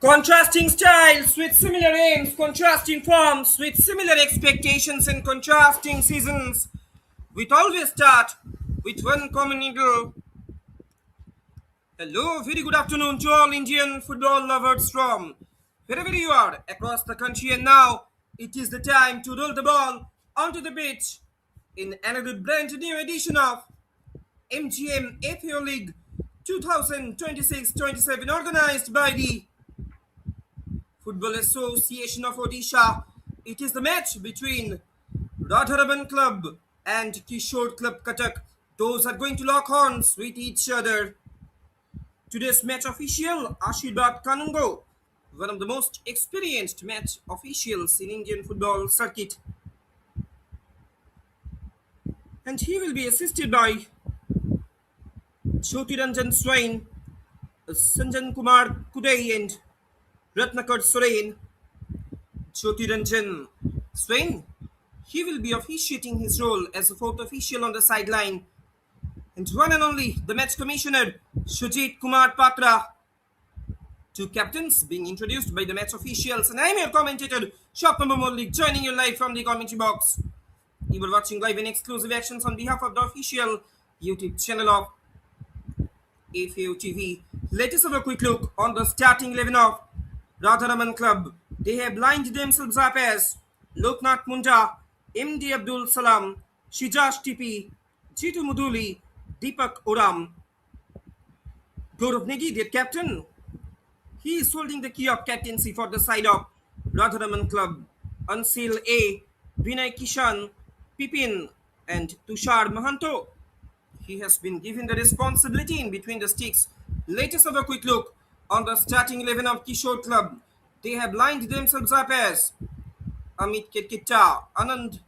Contrasting styles with similar aims, contrasting forms with similar expectations, and contrasting seasons. We always start with one common needle. Hello, very good afternoon to all Indian football lovers from wherever you are across the country. And now it is the time to roll the ball onto the pitch in another brand new edition of MGM-FAO League 2026-27, organized by the Football Association of Odisha. It is the match between Radharaman Club and Kishore Club Cuttack. Those are going to lock horns with each other. Today's match official, Ashirbat Kanungo, one of the most experienced match officials in Indian football circuit. And he will be assisted by Jyotiranjan Swain, Sanjan Kumar Kudai and Ratnakar Soren. Jyotiranjan Swain, he will be officiating his role as a fourth official on the sideline. And one and only the match commissioner, Sujit Kumar Patra. Two captains being introduced by the match officials. And I'm your commentator, Shopnumber Mollik, joining you live from the commentary box. You are watching live and exclusive actions on behalf of the official YouTube channel of FAO TV. Let us have a quick look on the starting 11 of Radharaman Club. They have lined themselves up as Loknath Munja, MD Abdul Salam, Shijash Tipi, Jitu Muduli, Deepak Oram. Gaurav Negi, their captain, he is holding the key of captaincy for the side of Radharaman Club. Ansil A, Vinay Kishan, Pipin, and Tushar Mahanto. He has been given the responsibility in between the sticks. Let us have a quick look on the starting 11 of Kishore Club. They have lined themselves up as Amit Kirkita, Anand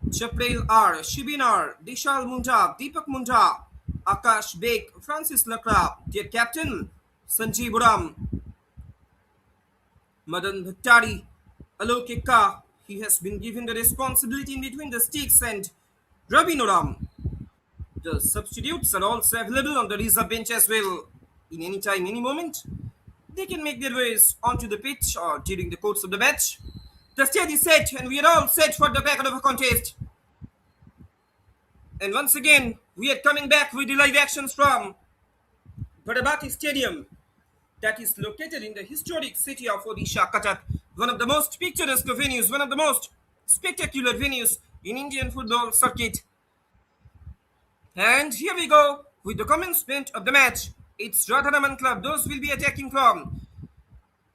Chaprel R, Shibin R, Dishal Munja, Deepak Munja, Akash Beg, Francis Lakra, their captain, Sanjeev Uram, Madan Bhattari, Alok Ekka. He has been given the responsibility in between the sticks, and Ravi Uram. The substitutes are also available on the reserve bench as well. In any time, any moment, they can make their ways onto the pitch or during the course of the match. The stage is set, and we are all set for the back of a contest. And once again, we are coming back with the live actions from Barabati Stadium, that is located in the historic city of Odisha, Cuttack, one of the most picturesque venues, one of the most spectacular venues in Indian football circuit. And here we go with the commencement of the match. It's Radharaman Club. Those will be attacking from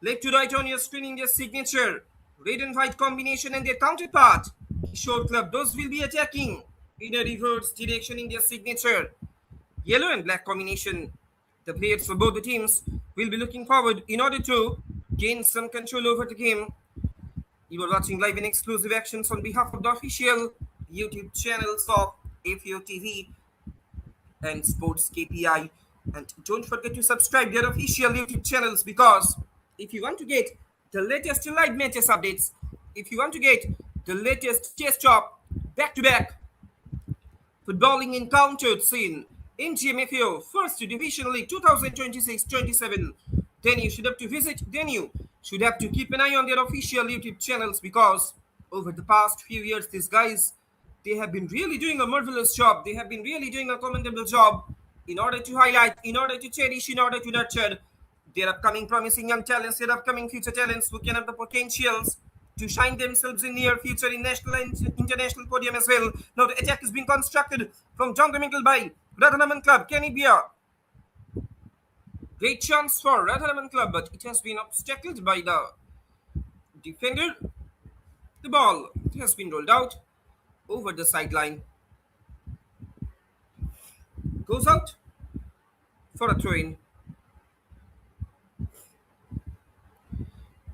left to right on your screen in their signature. Red and white combination and their counterpart. Kishore Club. Those will be attacking in a reverse direction in their signature. Yellow and black combination. The players for both the teams will be looking forward in order to gain some control over the game. You are watching live and exclusive actions on behalf of the official YouTube channels of FAO TV and SportsKPI. And don't forget to subscribe their official YouTube channels, because if you want to get the latest live matches updates, if you want to get the latest test of back-to-back footballing encounters in MGM-FAO First Division League 2026-27, then you should have to keep an eye on their official YouTube channels, because over the past few years, these guys, they have been really doing a marvelous job. They have been really doing a commendable job in order to highlight, in order to cherish, in order to nurture their upcoming promising young talents, their upcoming future talents who can have the potentials to shine themselves in near future in national and international podium as well. Now the attack is being constructed from John the Middle by Radharaman Club. Can it be a great chance for Radharaman Club? But it has been obstacled by the defender. The ball has been rolled out over the sideline. Goes out for a throw-in.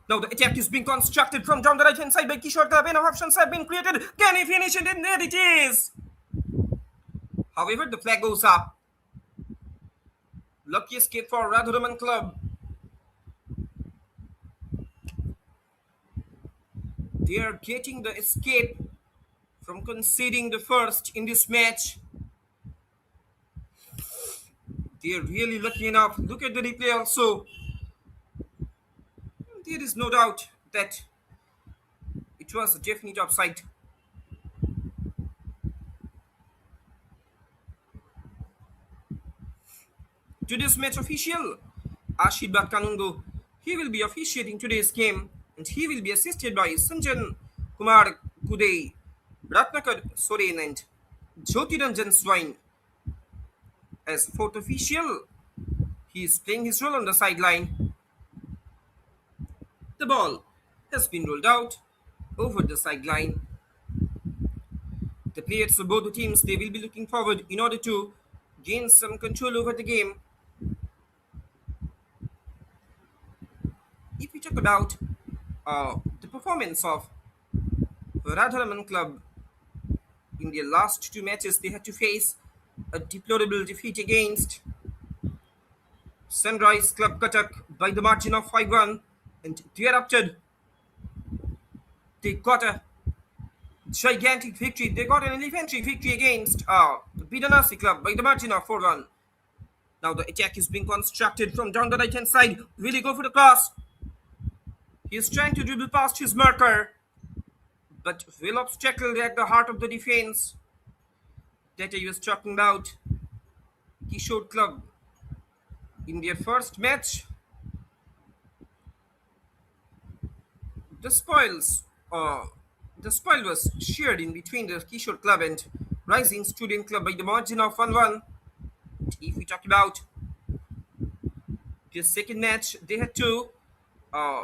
Now the attack is being constructed from down the right-hand side by Kishore Club. Enough options have been created. Can he finish it? And there it is. However, the flag goes up. Lucky escape for Radharaman Club. They are getting the escape from conceding the first in this match. They are really lucky enough. Look at the replay also. There is no doubt that it was a definite offside. Today's match official, Ashirbat Kanungo, he will be officiating today's game and he will be assisted by Sanjan Kumar Kudei, Ratnakar Soren and Jyotiranjan Swain as fourth official. He is playing his role on the sideline. The ball has been rolled out over the sideline. The players of both the teams they will be looking forward in order to gain some control over the game. If we talk about the performance of Radharaman Club in their last two matches, they had to face a deplorable defeat against Sunrise Club Cuttack by the margin of 5-1, and thereafter they got a gigantic victory. They got an elementary victory against Bidanasi Club by the margin of 4-1. Now the attack is being constructed from down the right hand side. Will he go for the cross? He is trying to dribble past his marker, but will obstacle at the heart of the defense that I was talking about. Kishore Club in their first match, the spoils the spoil was shared in between the Kishore Club and Rising Student Club by the margin of 1-1. If we talk about the second match, they had to uh,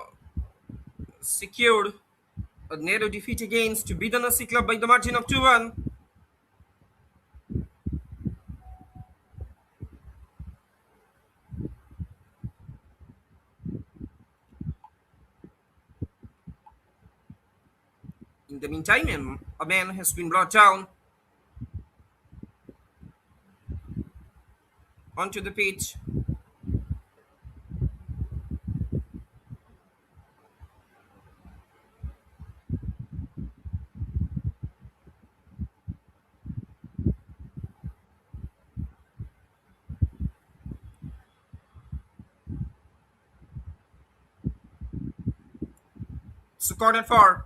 secure a narrow defeat against Bidanasi Club by the margin of 2-1. In the meantime, a man has been brought down onto the pitch. So corner for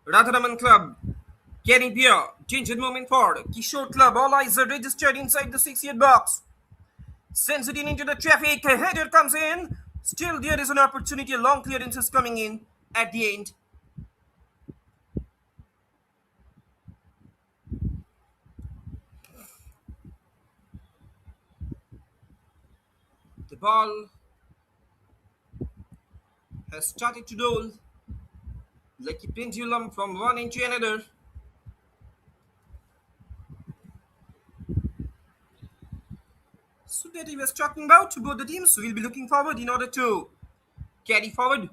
Radharaman Club. Getting beer. Danger moment for Kishore Club. All eyes are registered inside the 6-yard box. Sends it in into the traffic. A header comes in. Still there is an opportunity. A long clearance is coming in at the end. The ball has started to roll like a pendulum from one end to another. So that he was talking about, both the teams will be looking forward in order to carry forward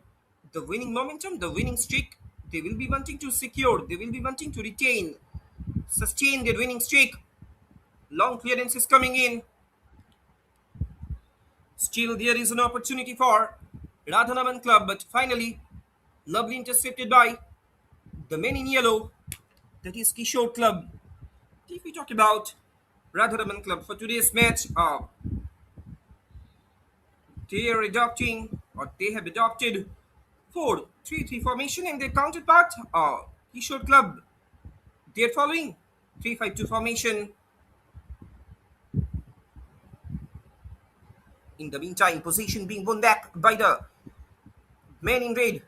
the winning momentum, the winning streak. They will be wanting to secure, they will be wanting to retain, sustain their winning streak. Long clearance is coming in. Still there is an opportunity for Radhanaman Club, but finally, lovely intercepted by the men in yellow, that is Kishore Club. If we talk about Radharaman Club for today's match, they are adopting or they have adopted 4-3-3 formation and their counterpart, Kishore Club, they're following 3-5-2 formation. In the meantime, possession being won back by the men in red.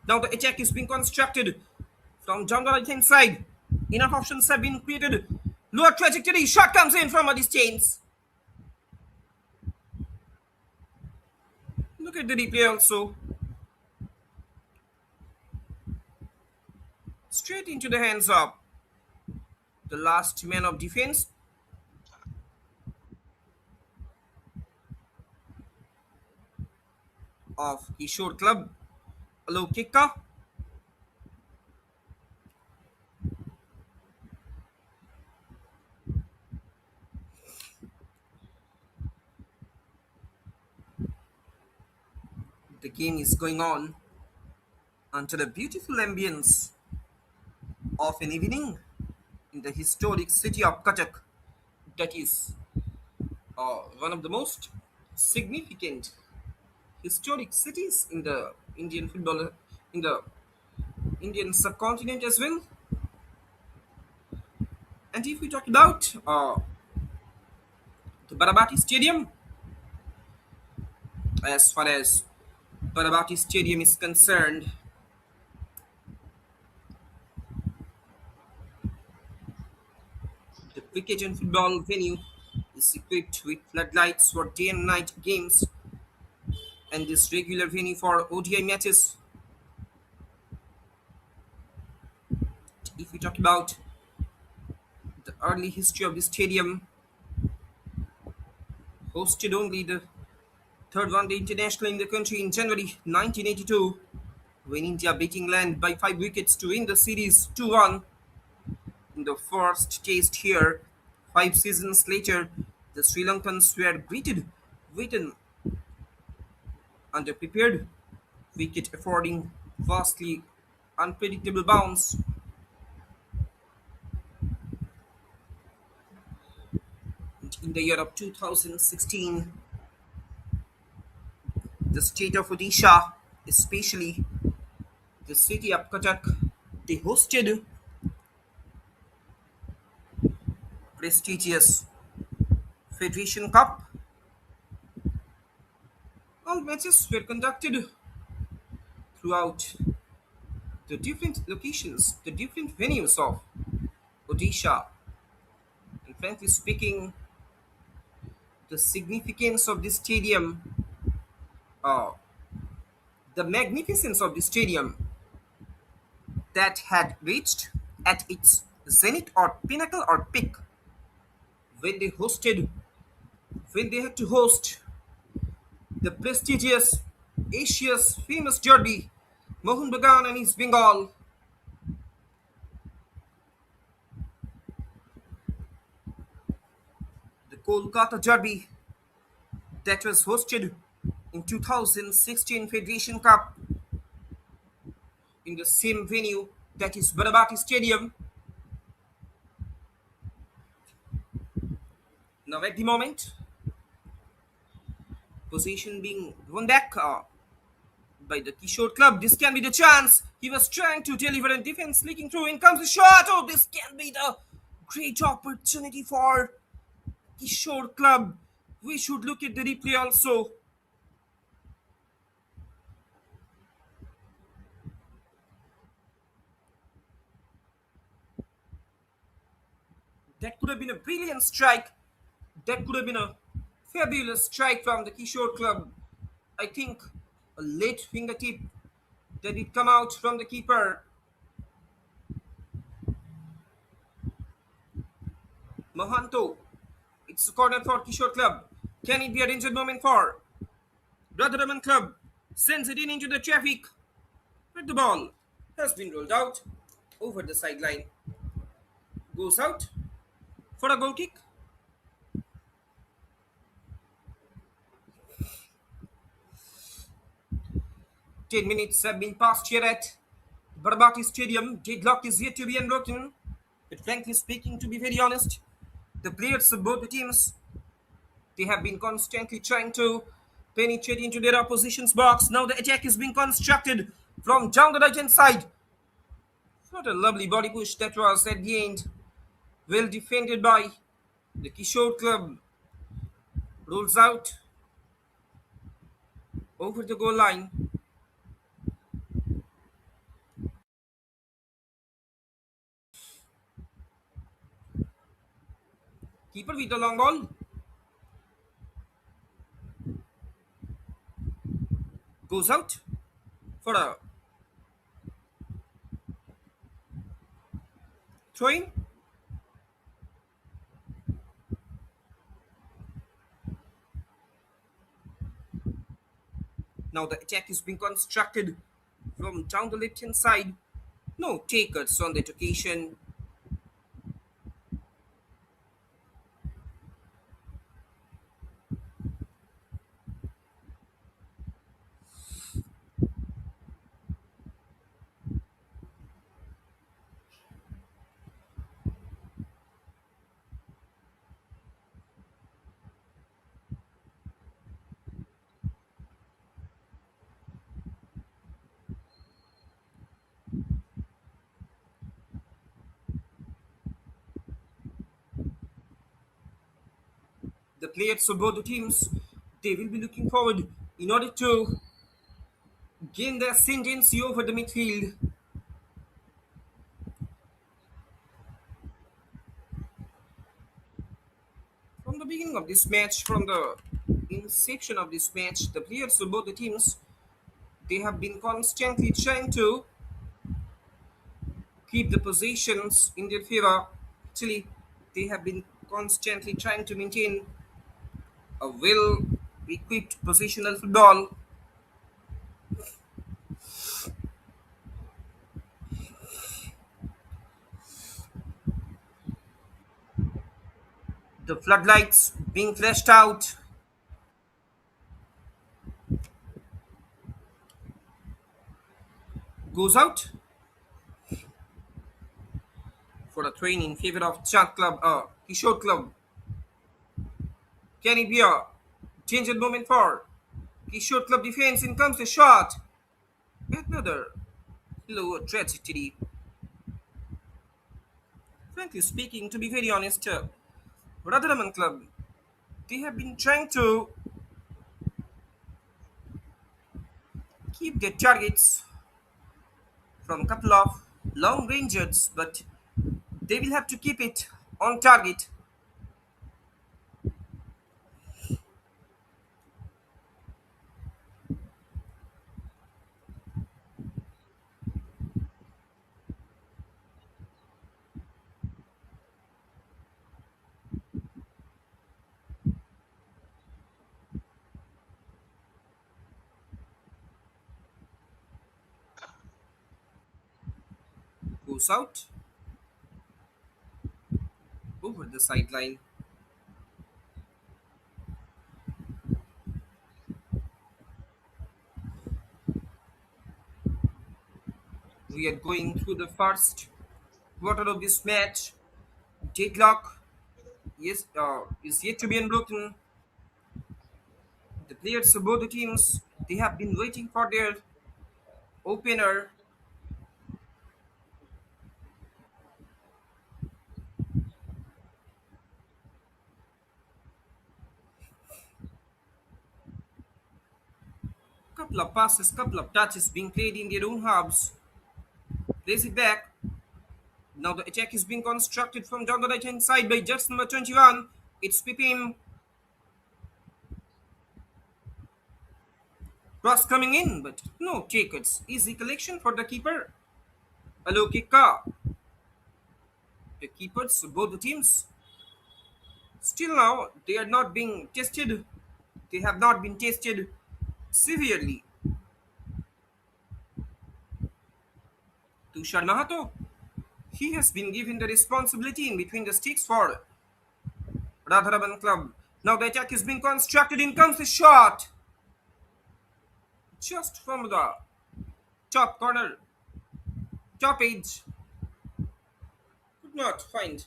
Now the attack is being constructed from down the right hand side. Enough options have been created. Lower trajectory, shot comes in from a distance. Look at the replay also. Straight into the hands of the last man of defense. Of Kishore Club, low kicker. The game is going on under the beautiful ambience of an evening in the historic city of Cuttack. That is one of the most significant historic cities in the Indian football, in the Indian subcontinent as well. And if we talk about the Barabati Stadium, as far as Barabati Stadium is concerned, the cricket and football venue is equipped with floodlights for day and night games, and this regular venue for ODI matches. If we talk about the early history of the stadium, hosted only the third one-day international in the country in January 1982, when India beat England by 5 wickets to win the series 2-1 in the first test here. 5 seasons later, the Sri Lankans were greeted with an underprepared wicket affording vastly unpredictable bounce. In the year of 2016, the state of Odisha, especially the city of Cuttack, they hosted prestigious Federation Cup. All matches were conducted throughout the different locations, the different venues of Odisha. And frankly speaking, the significance of this stadium, uh, the magnificence of the stadium that had reached at its zenith or pinnacle or peak when they hosted, when they had to host the prestigious Asia's famous derby, Mohun Bagan and East Bengal. The Kolkata derby that was hosted in 2016 Federation Cup in the same venue, that is Barabati Stadium. Now at the moment, possession being won back by the Kishore Club. This can be the chance. He was trying to deliver a defense leaking through. In comes the shot. Oh, this can be the great opportunity for Kishore Club. We should look at the replay also. That could have been a brilliant strike. That could have been a fabulous strike from the Kishore Club. I think a late fingertip that did come out from the keeper. Mohanto. It's a corner for Kishore Club. Can it be a danger moment for Radharaman Club? Sends it in into the traffic. But the ball has been rolled out over the sideline. Goes out for a goal kick. 10 minutes have been passed here at Barabati Stadium. Deadlock is yet to be unbroken. But frankly speaking, to be very honest, the players of both the teams, they have been constantly trying to penetrate into their opposition's box. Now the attack is being constructed from down the right hand side. What a lovely body push that was at the end. Well defended by the Kishore Club. Rolls out over the goal line. Keeper with the long ball. Goes out for a throw in. Now the attack is being constructed from down the left hand side. No takers on that occasion. The players of both the teams, they will be looking forward in order to gain the ascendancy over the midfield. From the beginning of this match, from the inception of this match, the players of both the teams, they have been constantly trying to keep the positions in their favor. Actually, they have been constantly trying to maintain a well equipped positional football. The floodlights being flashed out, goes out for a train in favor of Kishore Club. Can it be a danger moment for Kishore Club defense? In comes the shot. Another lower tragedy. Frankly speaking, to be very honest, Radharaman Club, they have been trying to keep their targets from a couple of long rangers, but they will have to keep it on target. Goes out over the sideline. We are going through the first quarter of this match. Deadlock is yet to be unbroken. The players of both the teams, they have been waiting for their opener. Couple of passes, couple of touches being played in their own halves. Plays it back. Now the attack is being constructed from down the right hand side by just number 21. It's Pipim. Cross coming in, but no takers. Easy collection for the keeper. A low kick. The keepers of both the teams. Still now, they are not being tested. They have not been tested severely. Tushar Mahato, he has been given the responsibility in between the sticks for Radharaman Club. Now the attack is being constructed. In comes the shot. Just from the top corner, top edge. Could not find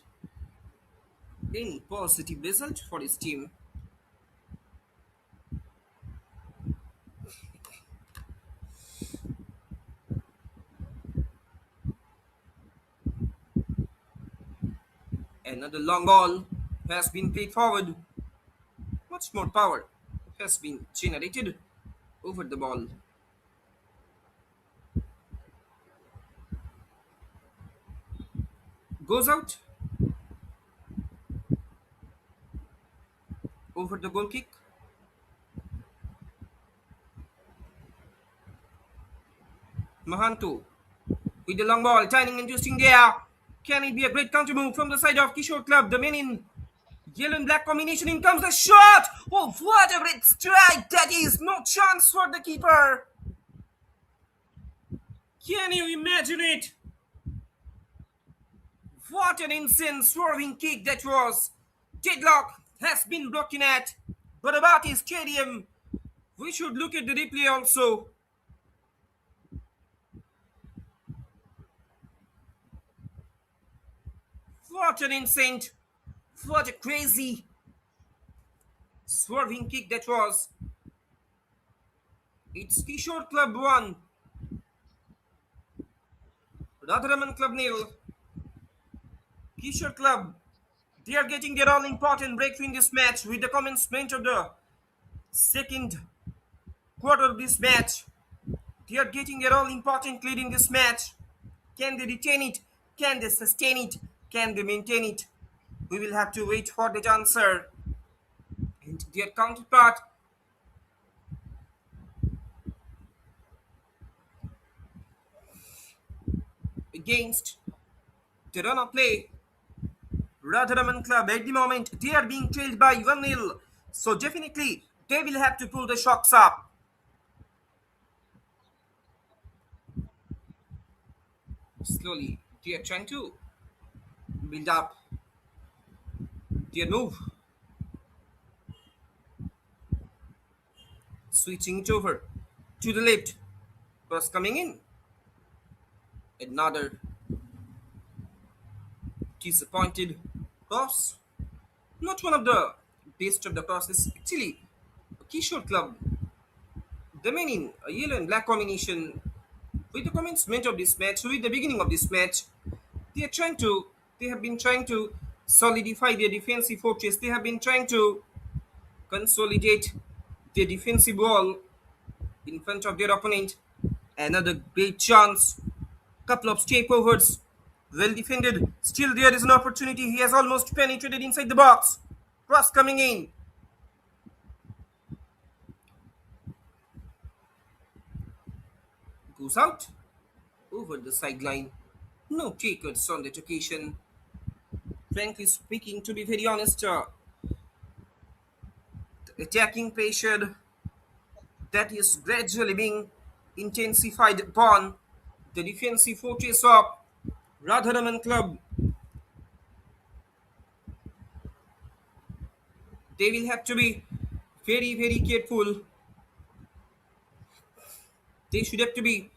any positive result for his team. Another long ball has been played forward. Much more power has been generated over the ball. Goes out over the goal kick. Mahantu with the long ball, turning and twisting there. Can it be a great counter move from the side of Kishore Club? The men in yellow and black combination. In comes the shot. Oh, what a great strike that is! No chance for the keeper. Can you imagine it? What an insane swerving kick that was. Deadlock has been broken at Barabati Stadium. We should look at the replay also. What an insane, what a crazy swerving kick that was. It's Kishore Club 1, Radharaman Club nil. Kishore Club, They are getting their all important breakthrough in this match with the commencement of the second quarter of this match. They are getting their all important lead in this match. Can they retain it? Can they sustain it? Can they maintain it? We will have to wait for that answer. And their counterpart against the run of play, Radharaman Club at the moment they are being trailed by 1-0. So definitely they will have to pull the shocks up. Slowly they are trying to build up their move, switching it over to the left. Cross coming in. Another disappointed cross. Not one of the best of the crosses. Actually, Kishore Club, the men in a yellow and black combination, with the commencement of this match, with the beginning of this match, they are trying to, they have been trying to solidify their defensive fortress. They have been trying to consolidate their defensive wall in front of their opponent. Another great chance. Couple of step overs. Well defended. Still there is an opportunity. He has almost penetrated inside the box. Cross coming in. Goes out. Over the sideline. No takers on that occasion. Frankly speaking, to be very honest, the attacking pressure that is gradually being intensified upon the defensive fortress of Radharaman Club. They will have to be very careful. They should have to be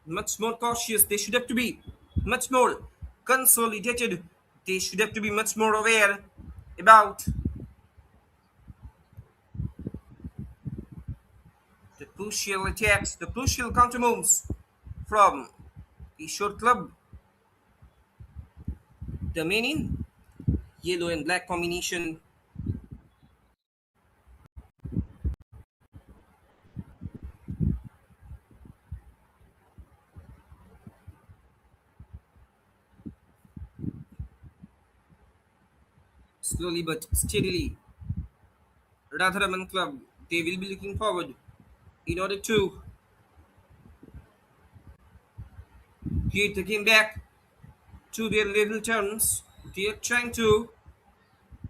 much more cautious. They should have to be much more consolidated. They should have to be much more aware about the crucial attacks, the crucial counter moves from Kishore Club. The men in yellow and black combination. Slowly but steadily, Radharaman Club, they will be looking forward in order to get the game back to their level terms. They are trying to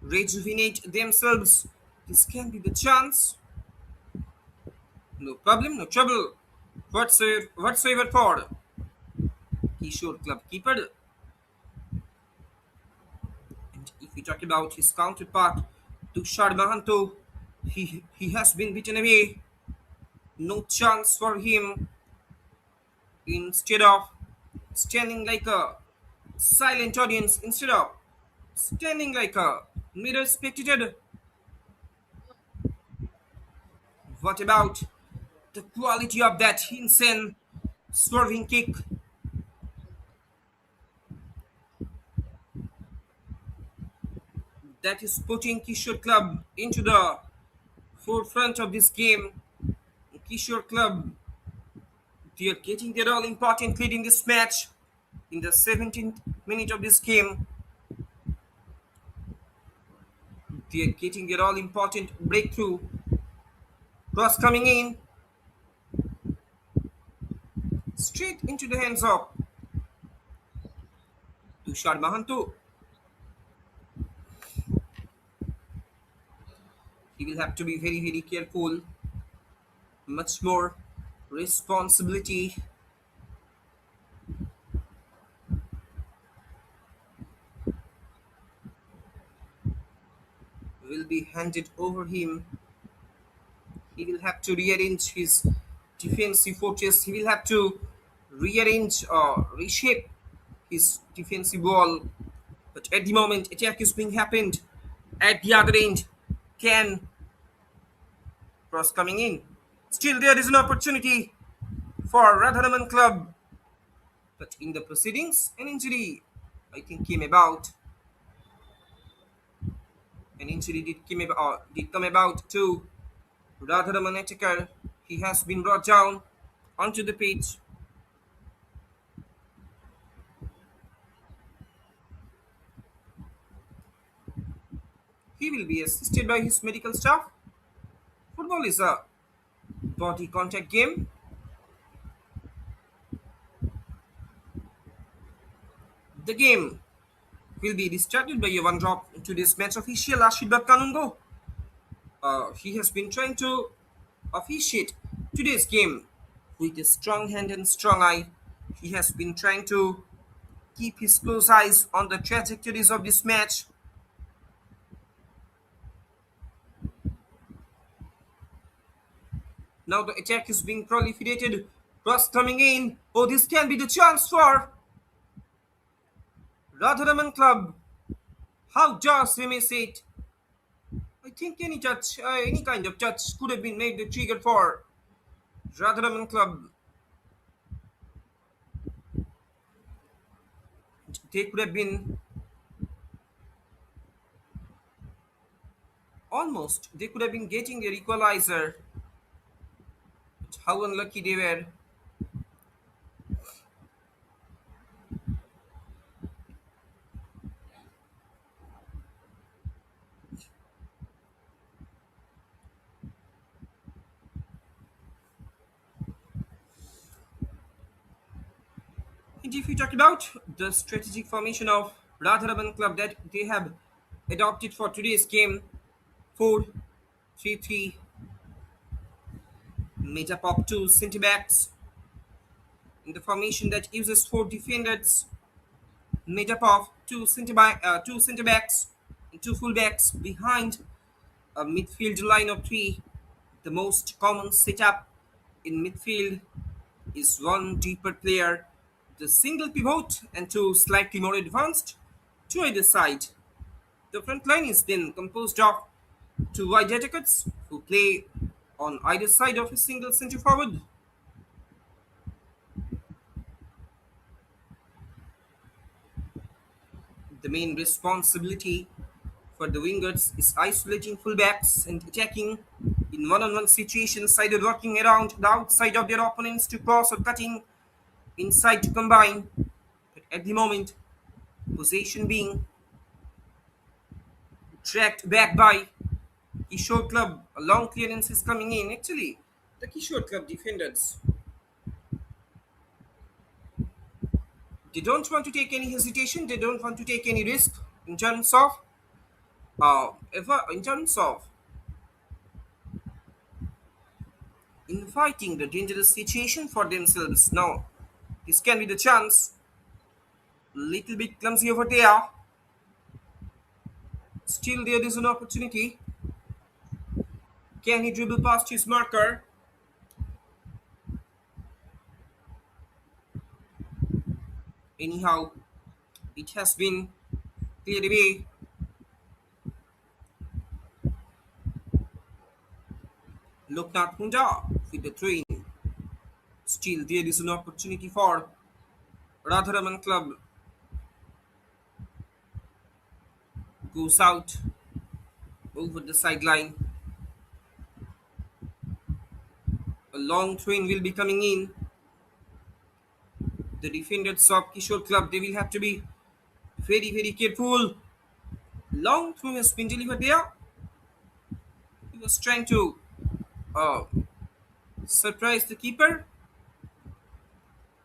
rejuvenate themselves. This can be the chance. No problem, no trouble whatsoever for Kishore Club keeper. And if we talk about his counterpart, Tushar Mahanto, he has been beaten away. No chance for him. Instead of standing like a silent audience, instead of standing like a mirror spectator, what about the quality of that insane swerving kick that is putting Kishore Club into the forefront of this game? Kishore Club, they are getting their all important lead in this match in the 17th minute of this game. They are getting their all important breakthrough. Cross coming in straight into the hands of Tushar Mahanto. He will have to be very careful. Much more responsibility will be handed over him. He will have to rearrange his defensive fortress. He will have to rearrange or reshape his defensive wall. But at the moment, attack is being happened at the other end. Can cross coming in. Still, there is an opportunity for Radharaman Club. But in the proceedings, an injury, I think, came about. An injury did come about to Radharaman attacker. He has been brought down onto the pitch. He will be assisted by his medical staff. Football is a body contact game. The game will be distracted by a one drop to this match official Rashid Kanungo. He has been trying to officiate today's game with a strong hand and strong eye. He has been trying to keep his close eyes on the trajectories of this match. Now the attack is being proliferated. Cross coming in. Oh, this can be the chance for Radharaman Club. How just they may say it. I think any kind of touch could have been made the trigger for Radharaman Club. They could have been almost. They could have been getting their equalizer. But how unlucky they were. And if you talk about the strategic formation of Radharaman Club that they have adopted for today's game, 4-3-3, made up of two centre backs. In the formation that uses four defenders, made up of two centre backs and two full backs behind a midfield line of three. The most common setup in midfield is one deeper player, the single pivot, and two slightly more advanced to either side. The front line is then composed of two wide attackers who play on either side of a single centre forward. The main responsibility for the wingers is isolating fullbacks and attacking in one-on-one situations, either working around the outside of their opponents to cross or cutting inside to combine. But at the moment, possession being tracked back by Kishore Club. A long clearance is coming in. Actually, the Kishore Club defenders, they don't want to take any hesitation. They don't want to take any risk in terms of in terms of inviting the dangerous situation for themselves. Now, this can be the chance. Little bit clumsy over there. Still, there is an opportunity. Can he dribble past his marker? Anyhow, it has been cleared away. Loknath Munda with the train. Still, there is an opportunity for Radharaman Club. Goes out over the sideline. A long train will be coming in. The defenders of Kishore Club, they will have to be very, very careful. Long throw has been delivered there. He was trying to uh, surprise the keeper,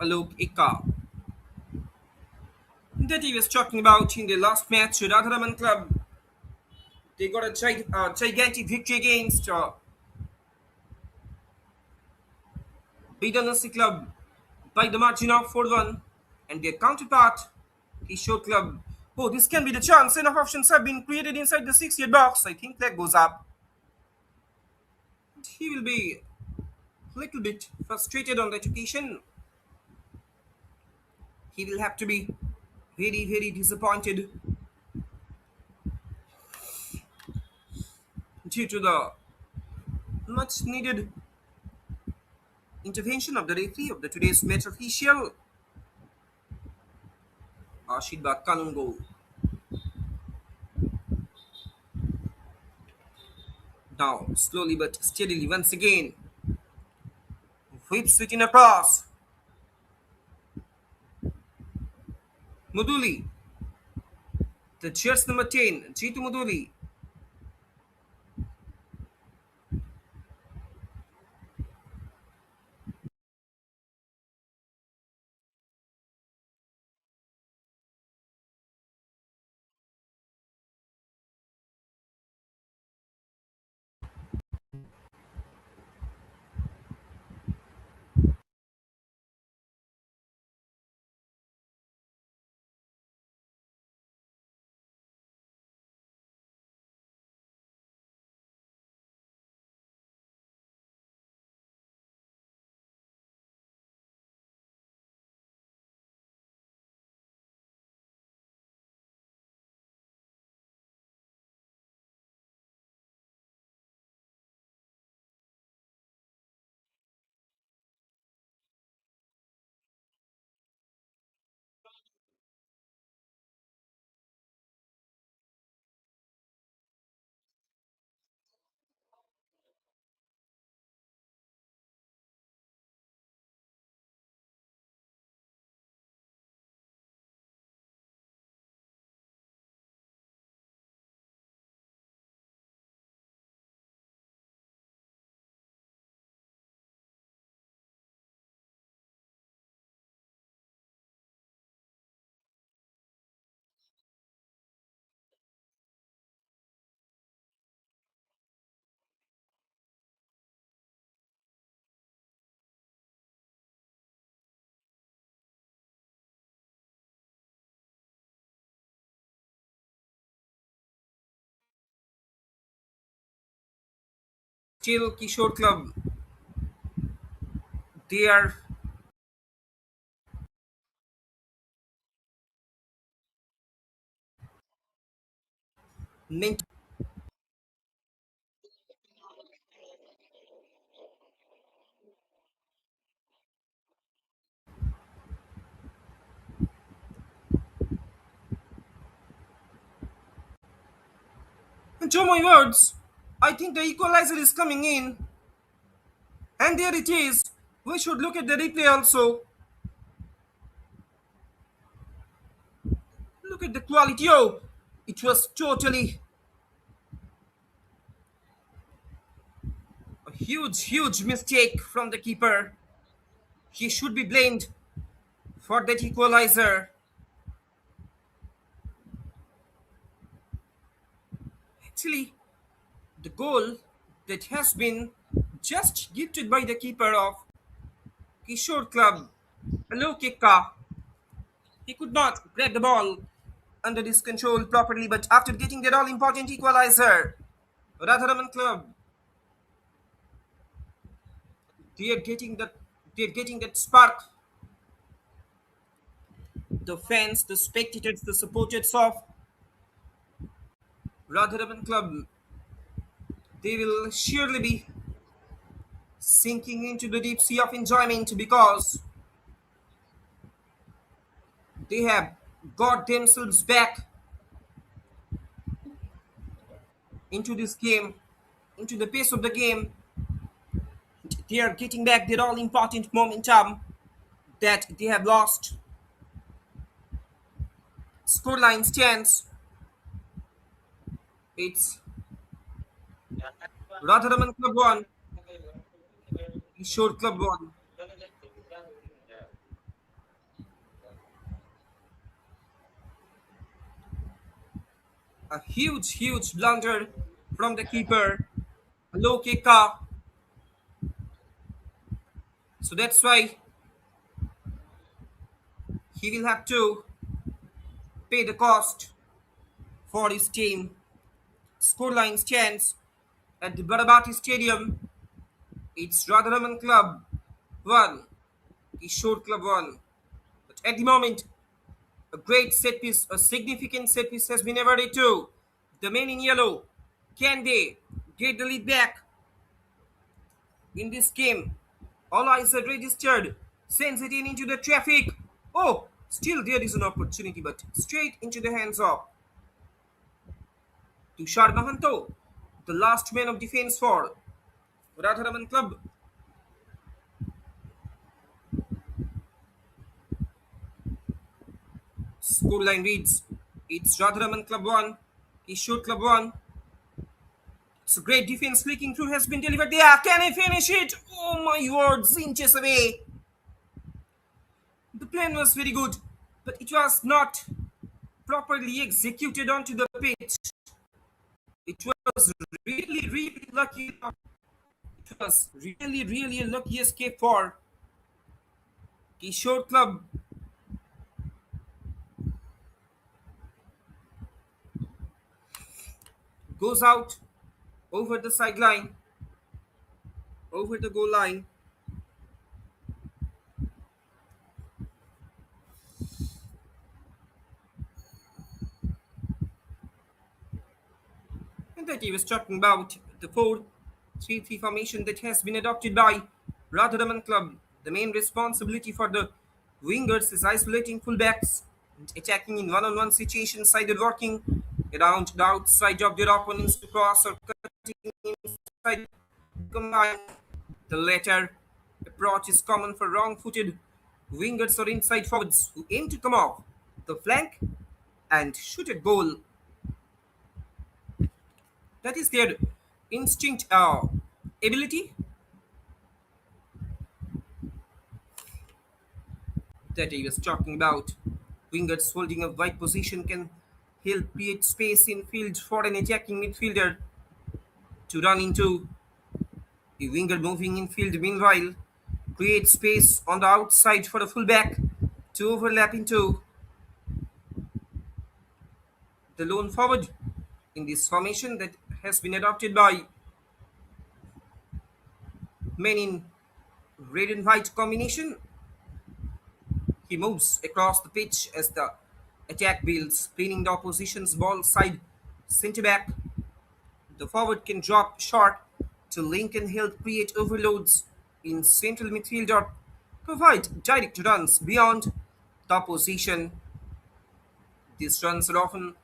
Alok Eka. That he was talking about in the last match, Radharaman Club. They got a gigantic victory against Bidanasi Club by the margin of 4-1. And their counterpart, Kishore Club. Oh, this can be the chance. Enough options have been created inside the 6-yard box. I think that goes up. He will be a little bit frustrated on that occasion. He will have to be very, very disappointed due to the much needed intervention of the referee of the today's match official, Rashid Kanungo. Now, slowly but steadily, once again, whips it in across. Muduli, the jersey number 10, Jitu Muduli. Still Kishore Club. They are meant. And to my words, I think the equalizer is coming in. And there it is. We should look at the replay also. Look at the quality. Oh, it was totally a huge, huge mistake from the keeper. He should be blamed for that equalizer. Actually, the goal that has been just gifted by the keeper of Kishore Club, Hello Kekka. He could not grab the ball under his control properly, but after getting that all important equalizer, Radharaman Club, they are getting that spark. The fans, the spectators, the supporters of Radharaman Club, they will surely be sinking into the deep sea of enjoyment because they have got themselves back into this game, into the pace of the game. They are getting back their all important momentum that they have lost. Scoreline stands. It's Radharaman Club 1, Kishore Club 1. A huge, huge blunder from the keeper. A low kick. So that's why he will have to pay the cost for his team. Scoreline stands at the Barabati Stadium. It's Radharaman Club 1, Kishore Club 1. But at the moment, a great set piece, a significant set piece has been awarded to the men in yellow. Can they get the lead back in this game? All eyes are registered. Sends it in into the traffic. Oh, still there is an opportunity, but straight into the hands of Tushar Mahanto. the last man of defense for Radharaman Club. Scoreline reads, it's Radharaman Club 1, Kishore Club 1. It's a great defense flicking through has been delivered there. Can he finish it? Oh my words, inches away. The plan was very good, but it was not properly executed onto the pitch. It was really lucky. It was really a lucky escape for Kishore Club. Goes out over the sideline, over the goal line. And that he was talking about the 4-3-3 formation that has been adopted by Radharaman Club. The main responsibility for the wingers is isolating fullbacks and attacking in one-on-one situations, either working around the outside of their opponents to cross or cutting inside. Combined, the latter approach is common for wrong-footed wingers or inside forwards who aim to come off the flank and shoot at goal. That is their instinct ability that he was talking about. Wingers holding a wide position can help create space in field for an attacking midfielder to run into. A winger moving in field meanwhile creates space on the outside for a fullback to overlap into. The lone forward in this formation that has been adopted by men in red and white combination. He moves across the pitch as the attack builds, cleaning the opposition's ball side centre back. The forward can drop short to link and help create overloads in central midfield or provide direct runs beyond the opposition. These runs are often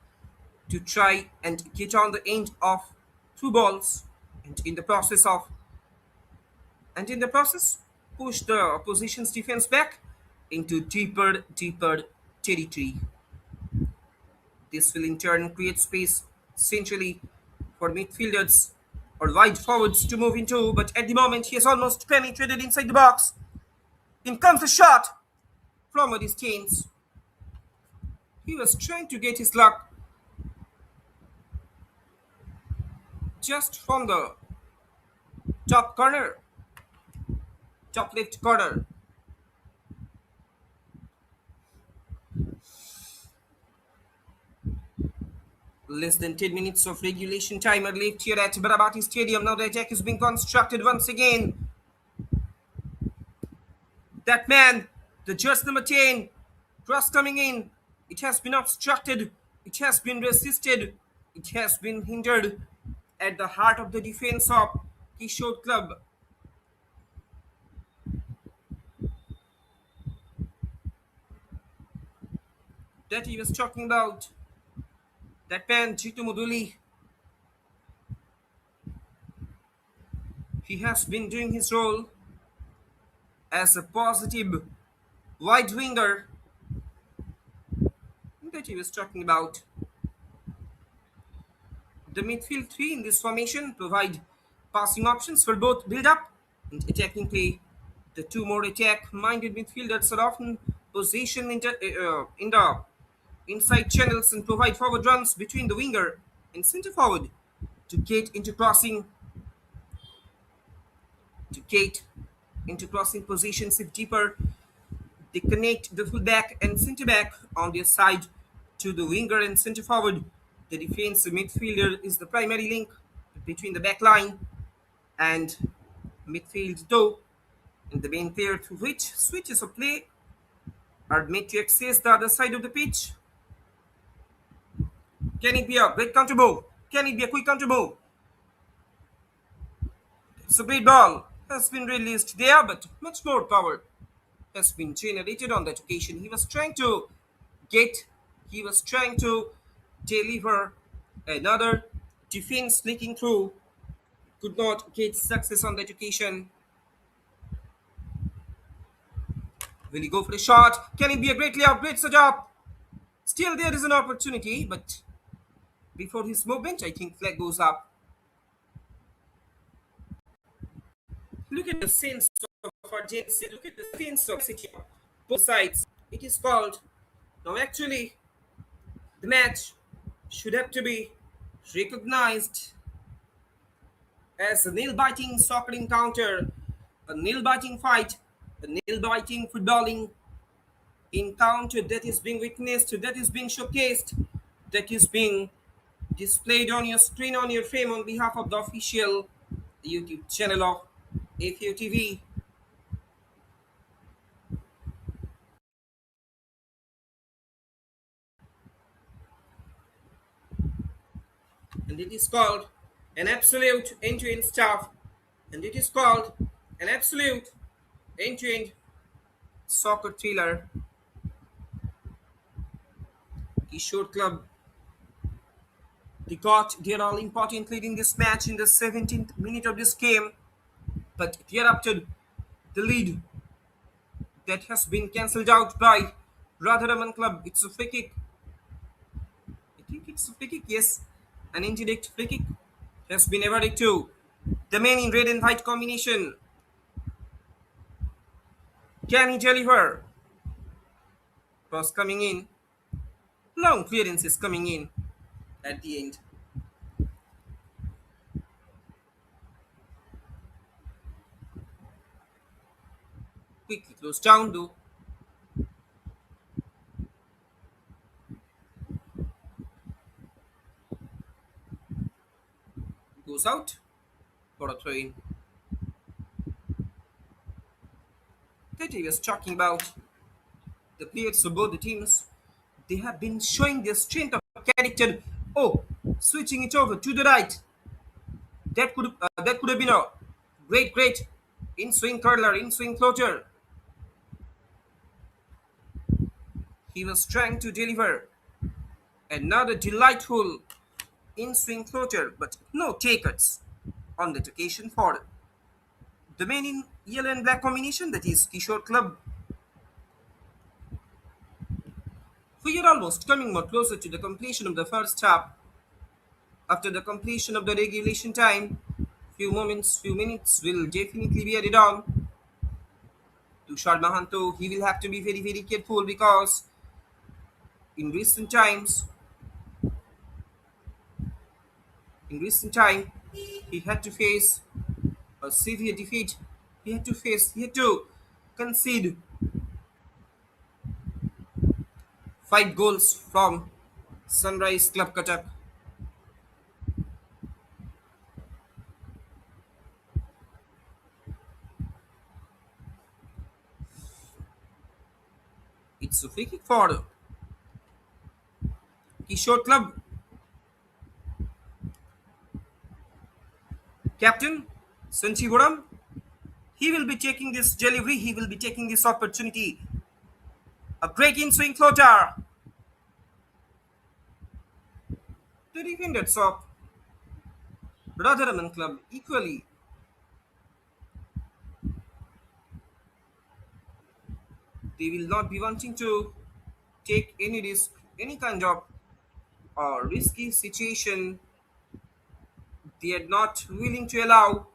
to try and get on the end of through balls and in the process push the opposition's defense back into deeper territory. This will in turn create space centrally for midfielders or wide forwards to move into, but at the moment he has almost penetrated inside the box. In comes the shot from a distance. He was trying to get his luck just from the top corner, top left corner. Less than 10 minutes of regulation time are left here at Barabati Stadium. Now the attack is being constructed once again. That man, the just number 10, cross coming in. It has been obstructed. It has been resisted. It has been hindered at the heart of the defense of Kishore Club. That he was talking about. That man, Jitu Muduli, he has been doing his role as a positive wide winger that he was talking about. The midfield three in this formation provide passing options for both build-up and attacking play. The two more attack-minded midfielders are often positioned in the inside channels and provide forward runs between the winger and centre forward to get into crossing positions if deeper. They connect the fullback and centre back on their side to the winger and centre forward. The defensive midfielder is the primary link between the back line and midfield though, and the main player through which switches of play are made to access the other side of the pitch. Can it be a great counter move? Can it be a quick counter move? It's a great ball. Has been released there, but much more power has been generated on that occasion. He was trying to deliver another Defense sneaking through, could not get success on that occasion. Will he go for a shot? Can it be a great layup? Great setup. Still, there is an opportunity, but before his movement, I think flag goes up. Look at the sense of urgency. Look at the sense of city. Both sides. It is called. Now, actually, the match should have to be recognized as a nail-biting soccer encounter, a nail-biting fight, a nail-biting footballing encounter that is being witnessed, that is being showcased, that is being displayed on your screen, on your frame on behalf of the official YouTube channel of FAO TV. And it is called an absolute end-to-end stuff. And it is called an absolute end-to-end soccer thriller. Kishore Club, they got their all-important lead in this match in the 17th minute of this game. But thereafter, the lead that has been cancelled out by Radharaman Club. It's a free kick. I think it's a free kick, yes. An indirect free kick has been awarded to the man in red and white combination. Can he deliver? Cross coming in. Long clearance is coming in at the end. Quickly closed down though. Goes out for a throw in. That he was talking about the players of both the teams. They have been showing their strength of character. Oh, switching it over to the right. That could have been a great in swing curler, in swing floater. He was trying to deliver another delightful in swing floater, but no takers on that occasion for the man in yellow and black combination, that is Kishore Club. We are almost coming more closer to the completion of the first half. After the completion of the regulation time, few minutes will definitely be added on. Tushar Mahanto, he will have to be very careful because in recent times, in recent time, he had to face a severe defeat. He had to concede 5 goals from Sunrise Club Cuttack. It's a free kick for Kishore Club. Captain Sanchivaram, he will be taking this delivery, he will be taking this opportunity. A great in swing floater. The defenders of Radharaman Club equally. They will not be wanting to take any risk, any kind of risky situation. They are not willing to allow.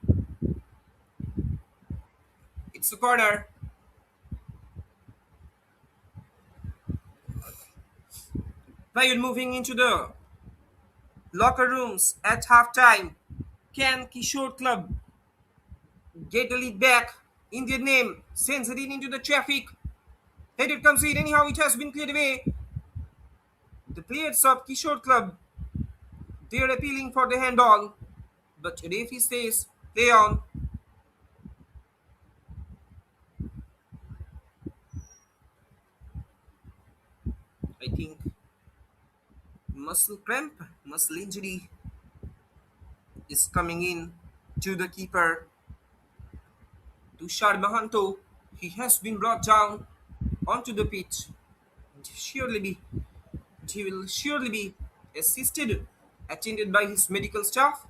It's a corner. While moving into the locker rooms at halftime, can Kishore Club get the lead back in their name? Sends it in into the traffic. Header comes in. Anyhow, it has been cleared away. The players of Kishore Club, they are appealing for the handball, but referee says play on. I think muscle cramp, muscle injury is coming in to the keeper. Tushar Mahanto, he has been brought down onto the pitch. Surely be, he will surely be assisted attended by his medical staff.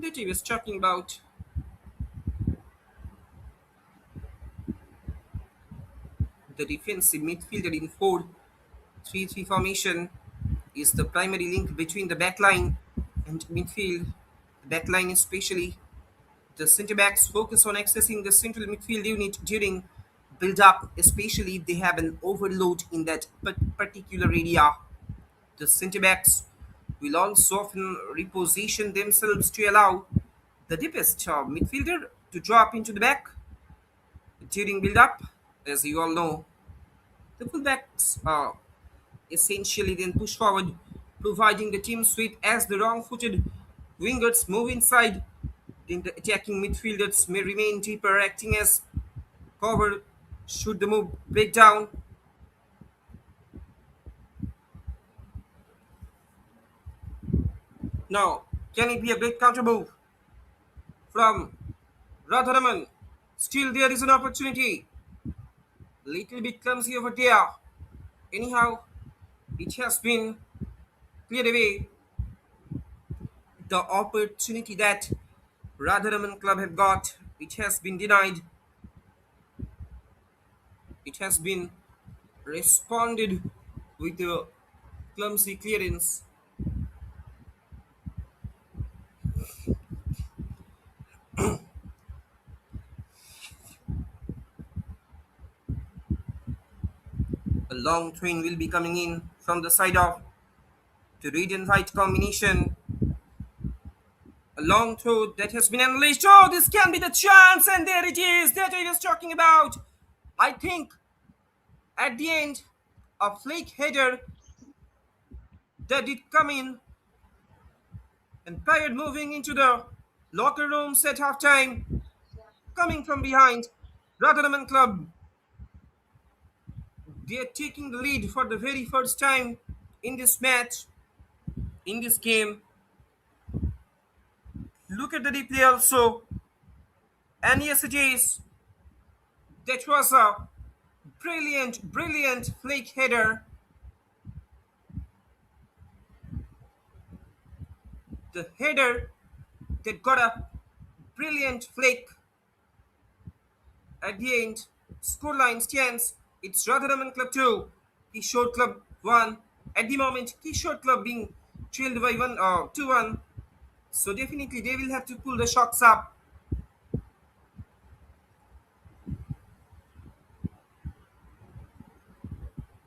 That he was talking about the defensive midfielder in 4-3-3 formation is the primary link between the backline and midfield. The backline, especially the centre backs, focus on accessing the central midfield unit during build up, especially if they have an overload in that particular area. The centre backs will also often reposition themselves to allow the deepest midfielder to drop into the back during build up. As you all know, the fullbacks essentially then push forward, providing the team's width as the wrong footed wingers move inside. Then the attacking midfielders may remain deeper, acting as cover should the move break down. Now, can it be a great counter move from Radharaman? Still, there is an opportunity. Little bit clumsy over there. Anyhow, it has been cleared away. The opportunity that Radharaman Club have got, it has been denied. It has been responded with a clumsy clearance. A long train will be coming in from the side of the red and white combination. A long throw that has been unleashed. Oh, this can be the chance, and there it is that I was talking about. I think at the end, a flake header that did come in, and Payard moving into the locker rooms at halftime, coming from behind. Radharaman Club, they are taking the lead for the very first time in this match, in this game. Look at the replay also. And yes, it is. That was a brilliant, brilliant flake header. The header that got a brilliant flake at the end. Scoreline stands. It's Radharaman Club 2, Kishore Club 1. At the moment, Kishore Club being trailed by 2-1. So definitely they will have to pull the shocks up.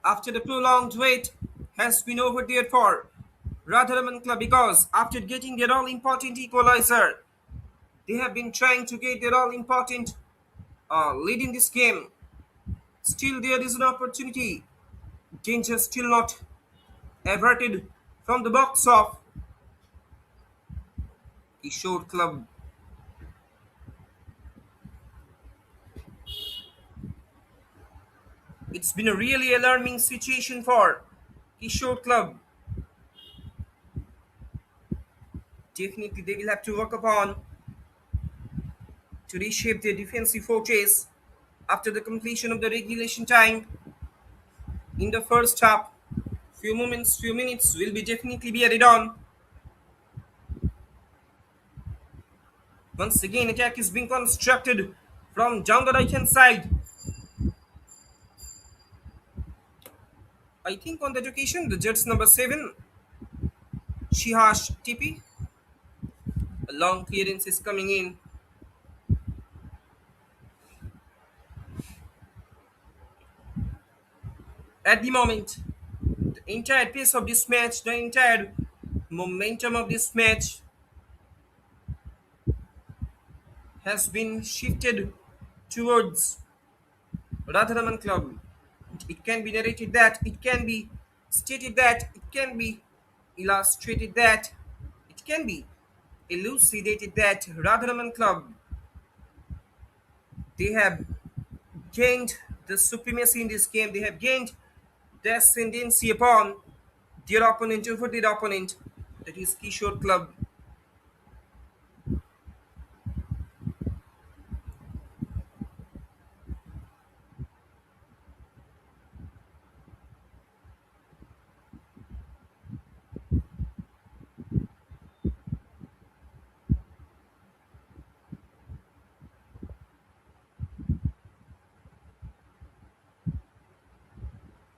After the prolonged wait has been over there for Radharaman Club, because after getting their all-important equalizer, they have been trying to get their all-important lead in this game. Still there is an opportunity. Danger still not averted from the box of Kishore Club. It's been a really alarming situation for Kishore Club. Definitely they will have to work upon to reshape their defensive fortress after the completion of the regulation time in the first half. Few minutes will be definitely be added on. Once again, attack is being constructed from down the right hand side. I think on that occasion, the Jets number 7, Shihash TP. A long clearance is coming in. At the moment, the entire pace of this match, the entire momentum of this match has been shifted towards Radharaman Club. It can be narrated that, it can be stated that, it can be illustrated that, it can be elucidated that Radharaman Club, they have gained the supremacy in this game. They have gained the ascendancy upon their opponent, over their opponent. That is Kishore Club.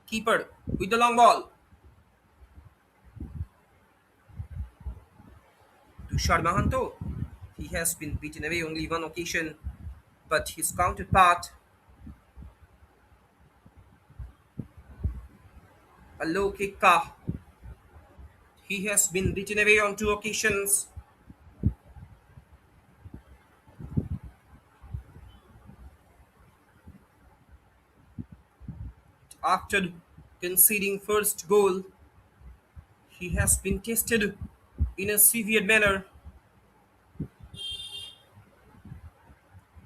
Keeper with the long ball. Tushar Mahanto. He has been beaten away only one occasion, but his counterpart, Alokika, he has been beaten away on two occasions. After conceding first goal, he has been tested in a severe manner.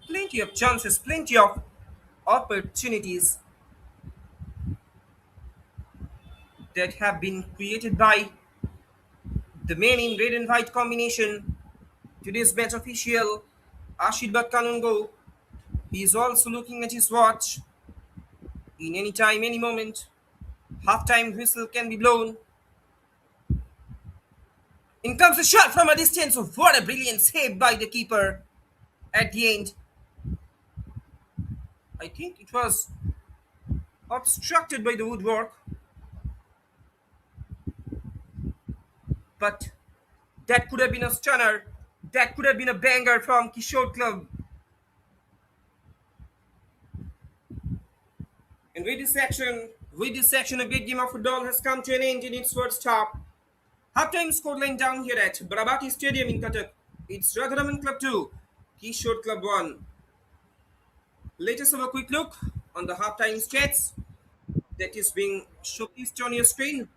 Plenty of chances, plenty of opportunities that have been created by the men in red and white combination. Today's match official, Ashirbat Kanungo, he is also looking at his watch. In any time, any moment, half-time whistle can be blown. In comes a shot from a distance. What a brilliant save by the keeper at the end. I think it was obstructed by the woodwork, but that could have been a stunner. That could have been a banger from Kishore Club. And with this action, a great game of football has come to an end in its first half. Halftime scoreline down here at Barabati Stadium in Cuttack. It's Radharaman Club 2, Kishore Club 1. Let us have a quick look on the halftime stats that is being showcased on your screen.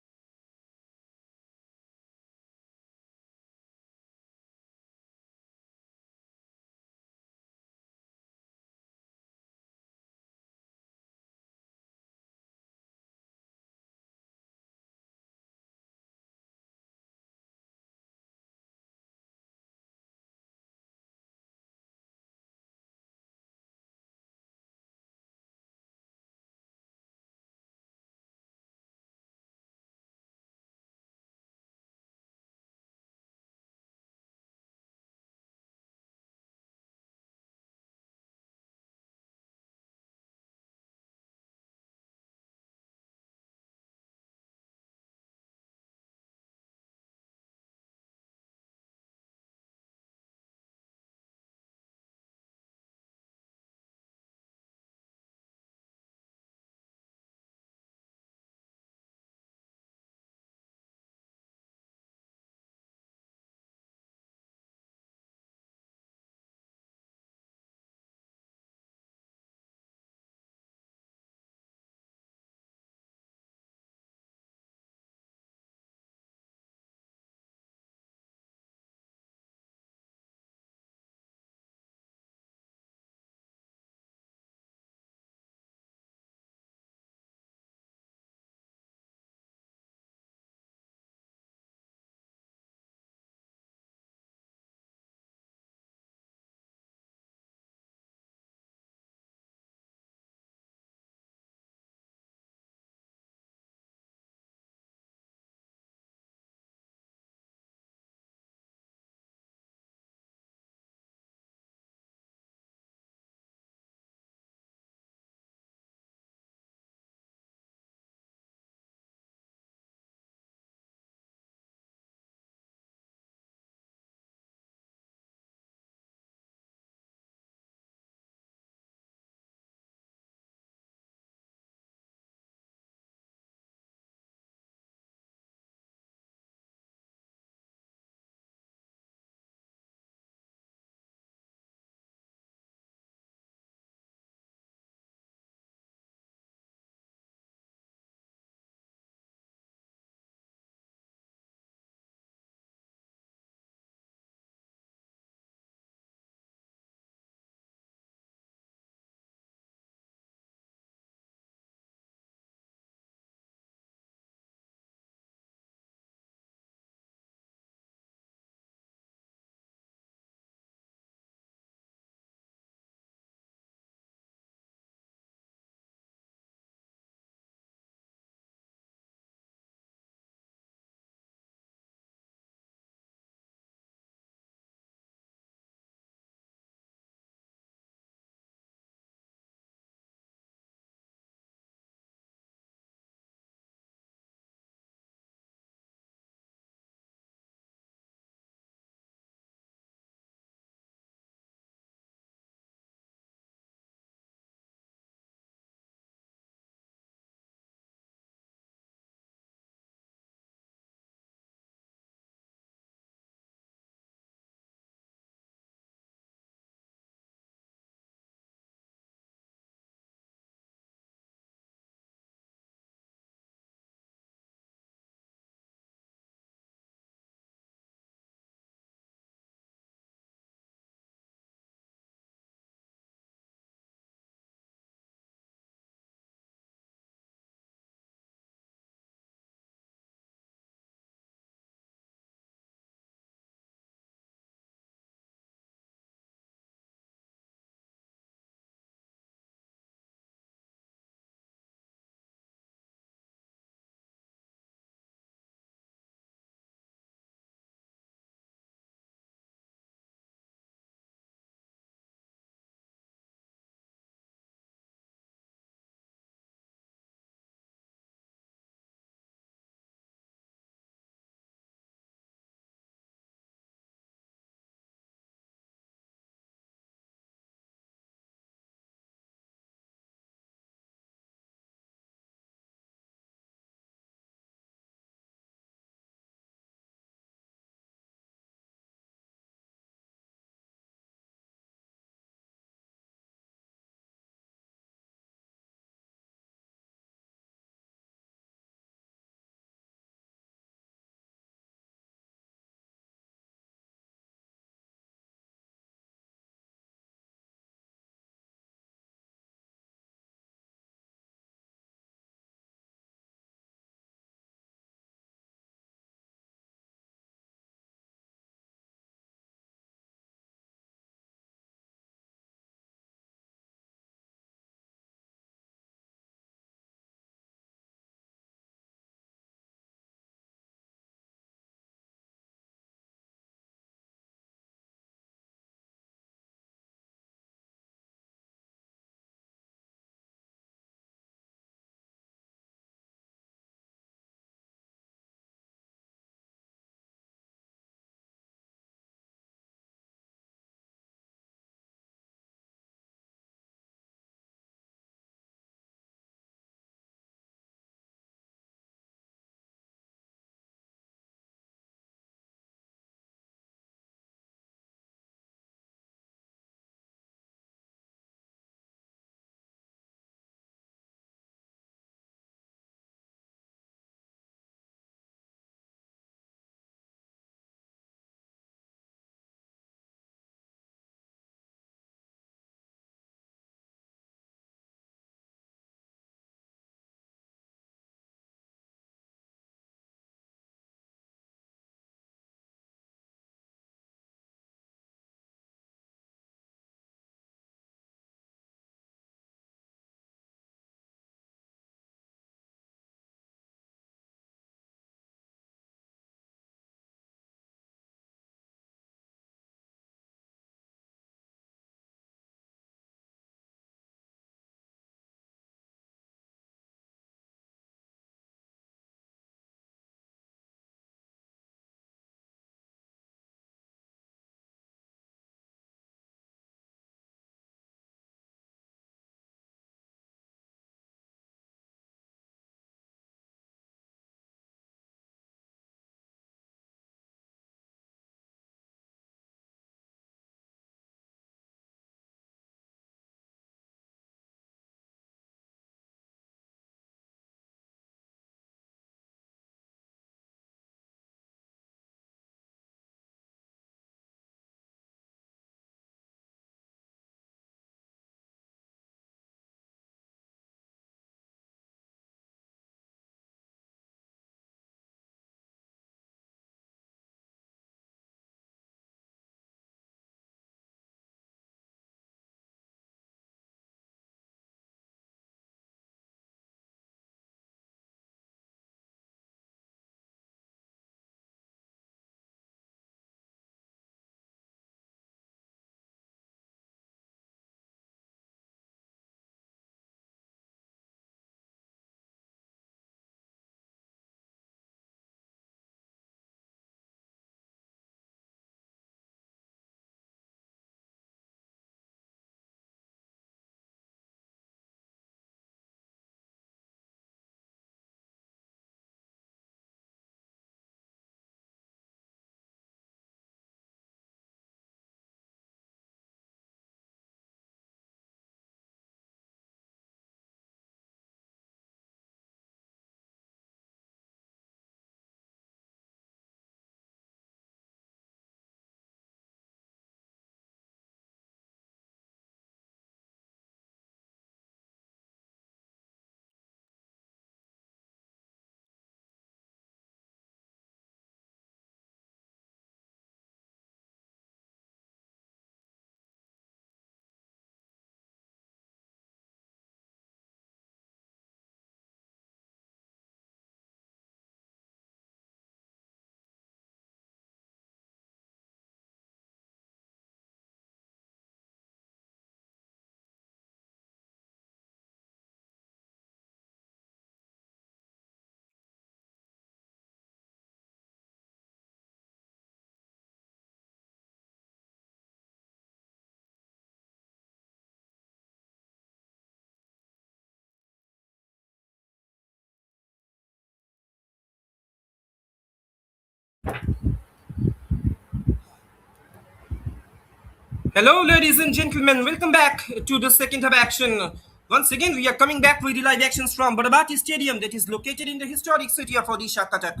Hello, ladies and gentlemen. Welcome back to the second half action. Once again, we are coming back with the live actions from Barabati Stadium that is located in the historic city of Odisha, Cuttack.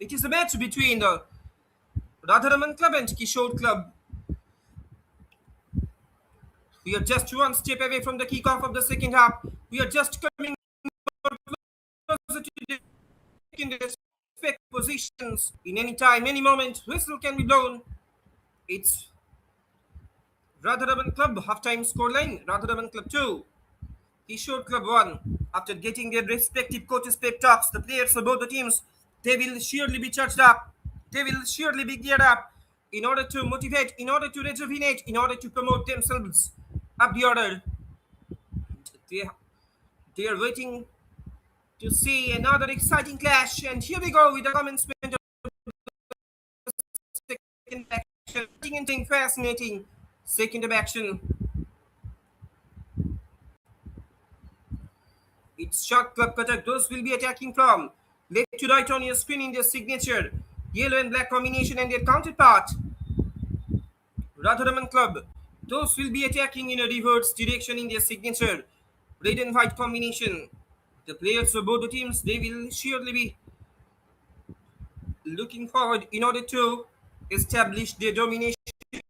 It is a match between the Radharaman Club and Kishore Club. We are just one step away from the kickoff of the second half. We are just coming closer to the in the respect positions. In any time, any moment, whistle can be blown. It's Radharaman Club halftime scoreline. Radharaman Club 2. Kishore Club won. After getting their respective coaches' pep talks, the players of both the teams, they will surely be charged up. They will surely be geared up in order to motivate, in order to rejuvenate, in order to promote themselves up the order. They, they are waiting to see another exciting clash. And here we go with the commencement of the second action. Fascinating second of action. It's shot club Cuttack. Those will be attacking from left to right on your screen in their signature. Yellow and black combination and their counterpart. Radharaman Club. Those will be attacking in a reverse direction in their signature. Red and white combination. The players of both the teams, they will surely be looking forward in order to establish their domination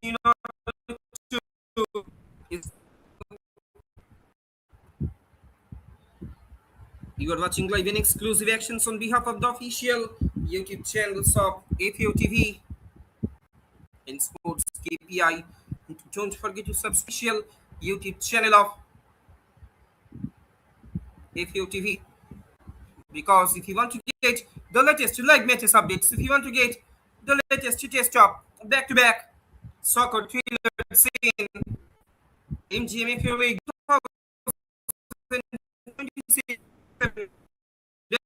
in order to you are watching live and exclusive actions on behalf of the official YouTube channels of FAO TV and Sports KPI. Don't forget to subscribe YouTube channel of FAO TV because if you want to get the latest live matches updates, if you want to get the latest test of back-to-back soccer thriller scene, MGM-FAO League 2026,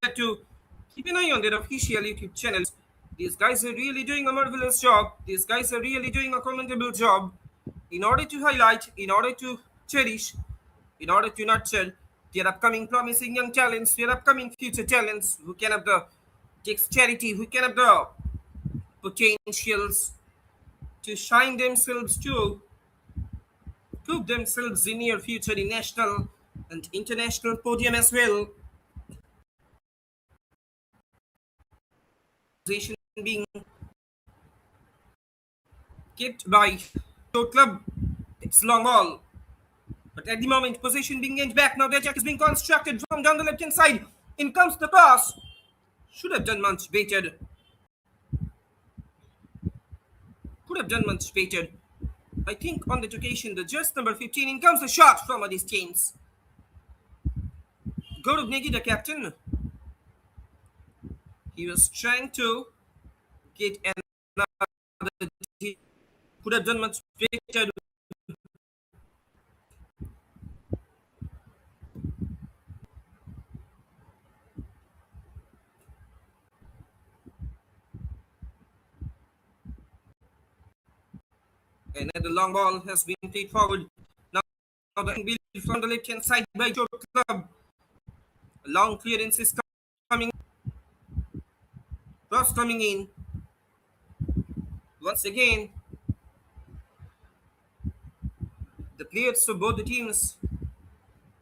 that to keep an eye on their official YouTube channels. These guys are really doing a marvelous job. These guys are really doing a commendable job in order to highlight, in order to cherish, in order to nurture their upcoming promising young talents, their upcoming future talents who can have the dexterity, who can have the potentials to shine themselves to prove themselves in near future in national and international podium as well. Position being kept by Kishore Club. It's long ball. But at the moment, possession being gained back. Now the attack is being constructed from down the left hand side. In comes the cross. Should have done much better. Could have done much better. I think on that occasion, the just number 15, in comes the shot from a distance. Gaurav Negi, the captain, he was trying to get another. Could have done much better. Another long ball has been played forward. Now the build from the left hand side by Kishore Club. A long clearance is coming. Cross coming in. Once again, the players of both the teams,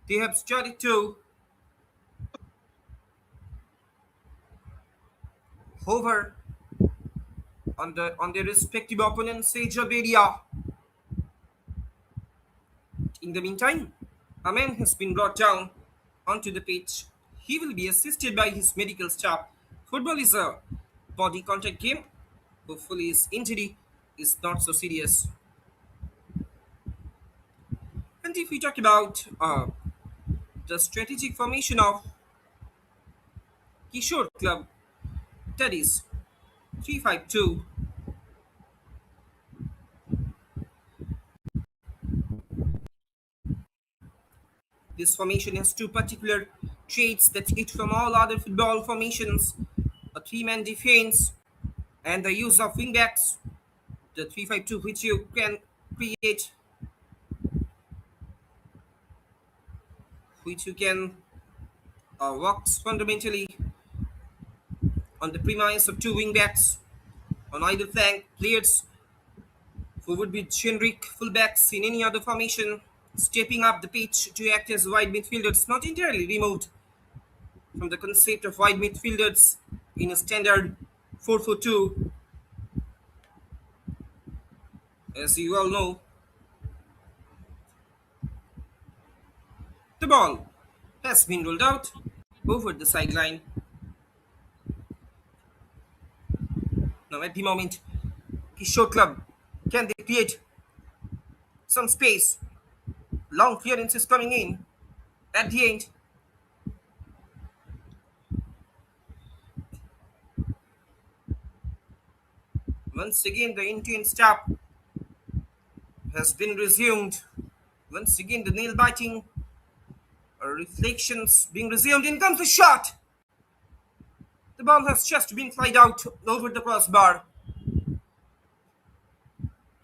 they have started to hover on their respective opponents' edge of area. In the meantime, a man has been brought down onto the pitch. He will be assisted by his medical staff. Football is a body contact game. Hopefully, his injury is not so serious. And if we talk about the strategic formation of Kishore Club, that is 3-5-2. This formation has two particular traits that hit from all other football formations: a three-man defense and the use of wingbacks. The 3-5-2, which you can create, which you can works fundamentally on the premise of two wingbacks on either flank. Players Forward with generic fullbacks in any other formation, stepping up the pitch to act as wide midfielders, not entirely removed from the concept of wide midfielders in a standard 4-4-2. As you all know, the ball has been rolled out over the sideline. Now, at the moment, Kishore Club, can they create some space? Long clearances coming in at the end. Once again, the intense tap has been resumed. Once again, the nail biting reflections being resumed. In comes the shot. The ball has just been flied out over the crossbar.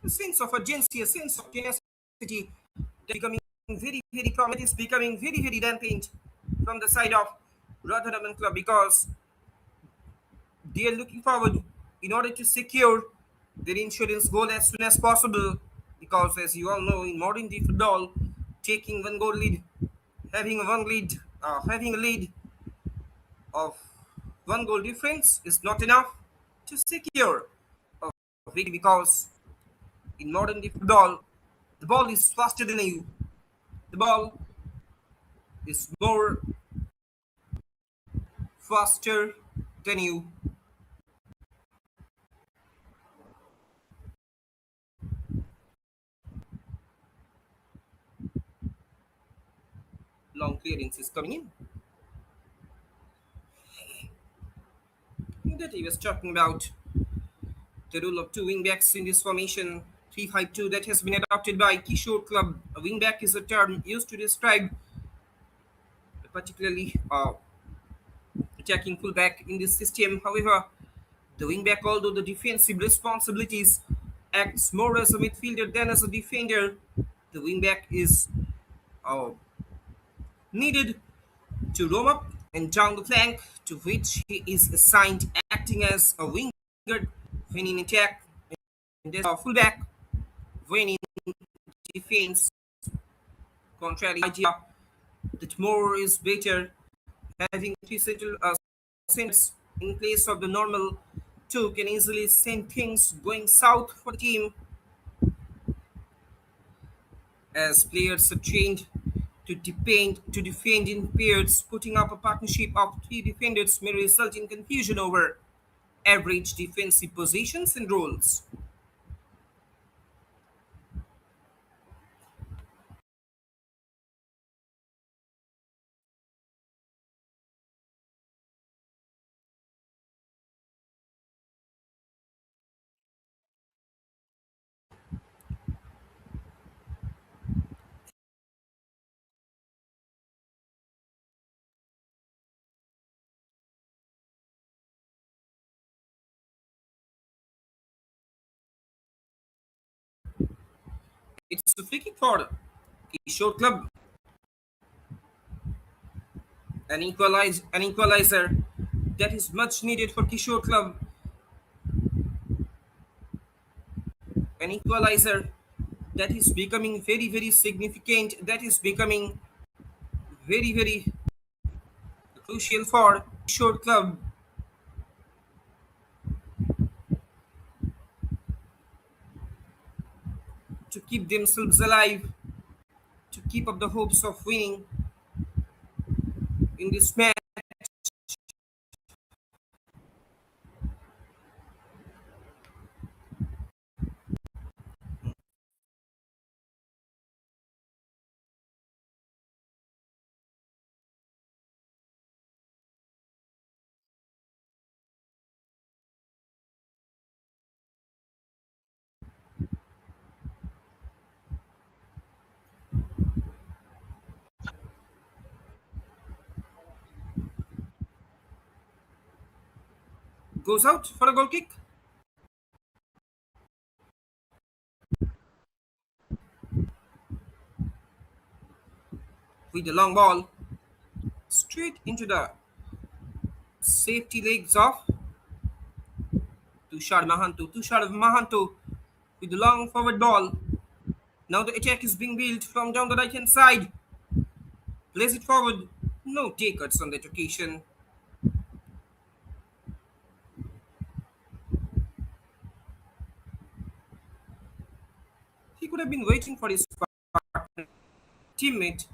A sense of urgency, a sense of tenacity becoming very, very prominent, is becoming very, very rampant from the side of Radharaman Club because they are looking forward in order to secure their insurance goal as soon as possible. Because, as you all know, in modern day football, taking one goal lead, having a lead of one goal difference is not enough to secure a victory because in modern day football, the ball is faster than you. The ball is more faster than you. Long clearance is coming in. That he was talking about the rule of two wingbacks in this formation 3-5-2 that has been adopted by Kishore Club. A wingback is a term used to describe a particularly attacking fullback in this system. However, the wingback, although the defensive responsibilities acts more as a midfielder than as a defender, the wingback is uh, needed to roam up and down the flank, to which he is assigned acting as a winger when in attack, and as a fullback when in defense. Contrary idea that more is better, having three centers in place of the normal two can easily send things going south for the team as players are trained to defend in pairs. Putting up a partnership of three defenders may result in confusion over average defensive positions and roles. It's a free kick for Kishore Club, an equalizer that is much needed for Kishore Club, an equalizer that is becoming very, very significant, that is becoming very, very crucial for Kishore Club to keep themselves alive, to keep up the hopes of winning in this match. Goes out for a goal kick with the long ball straight into the safety legs of Tushar Mahanto. Tushar Mahanto with the long forward ball. Now the attack is being built from down the right hand side. Plays it forward. No takers on that occasion. He could have been waiting for his teammate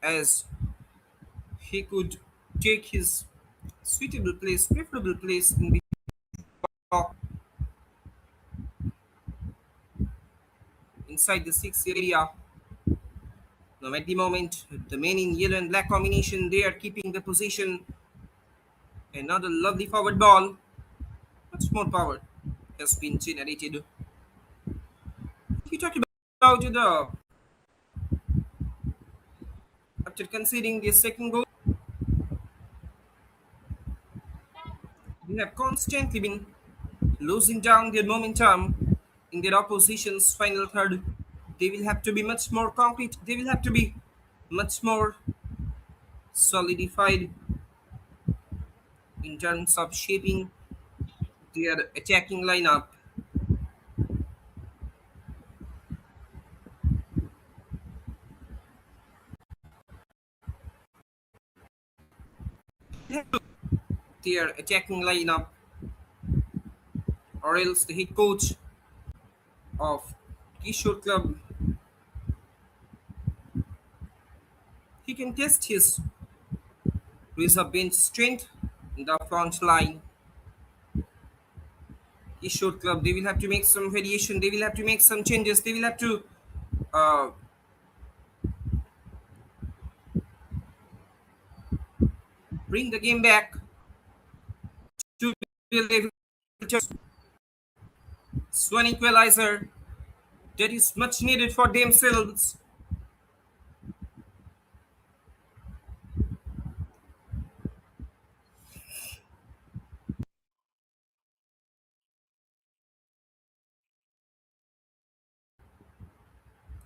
as he could take his suitable place, preferable place in the top inside the 6 area. Now at the moment, the men in yellow and black combination, they are keeping the position. Another lovely forward ball. Much more power has been generated. He talked about the after conceding the second goal, they have constantly been losing down their momentum in their opposition's final third. They will have to be much more concrete. They will have to be much more solidified in terms of shaping their attacking lineup. Their attacking lineup, or else the head coach of Kishore Club, he can test his reserve bench strength in the front line. Kishore Club, they will have to make some variation. They will have to make some changes. They will have to uh, bring the game back to the level. Swan equalizer that is much needed for themselves.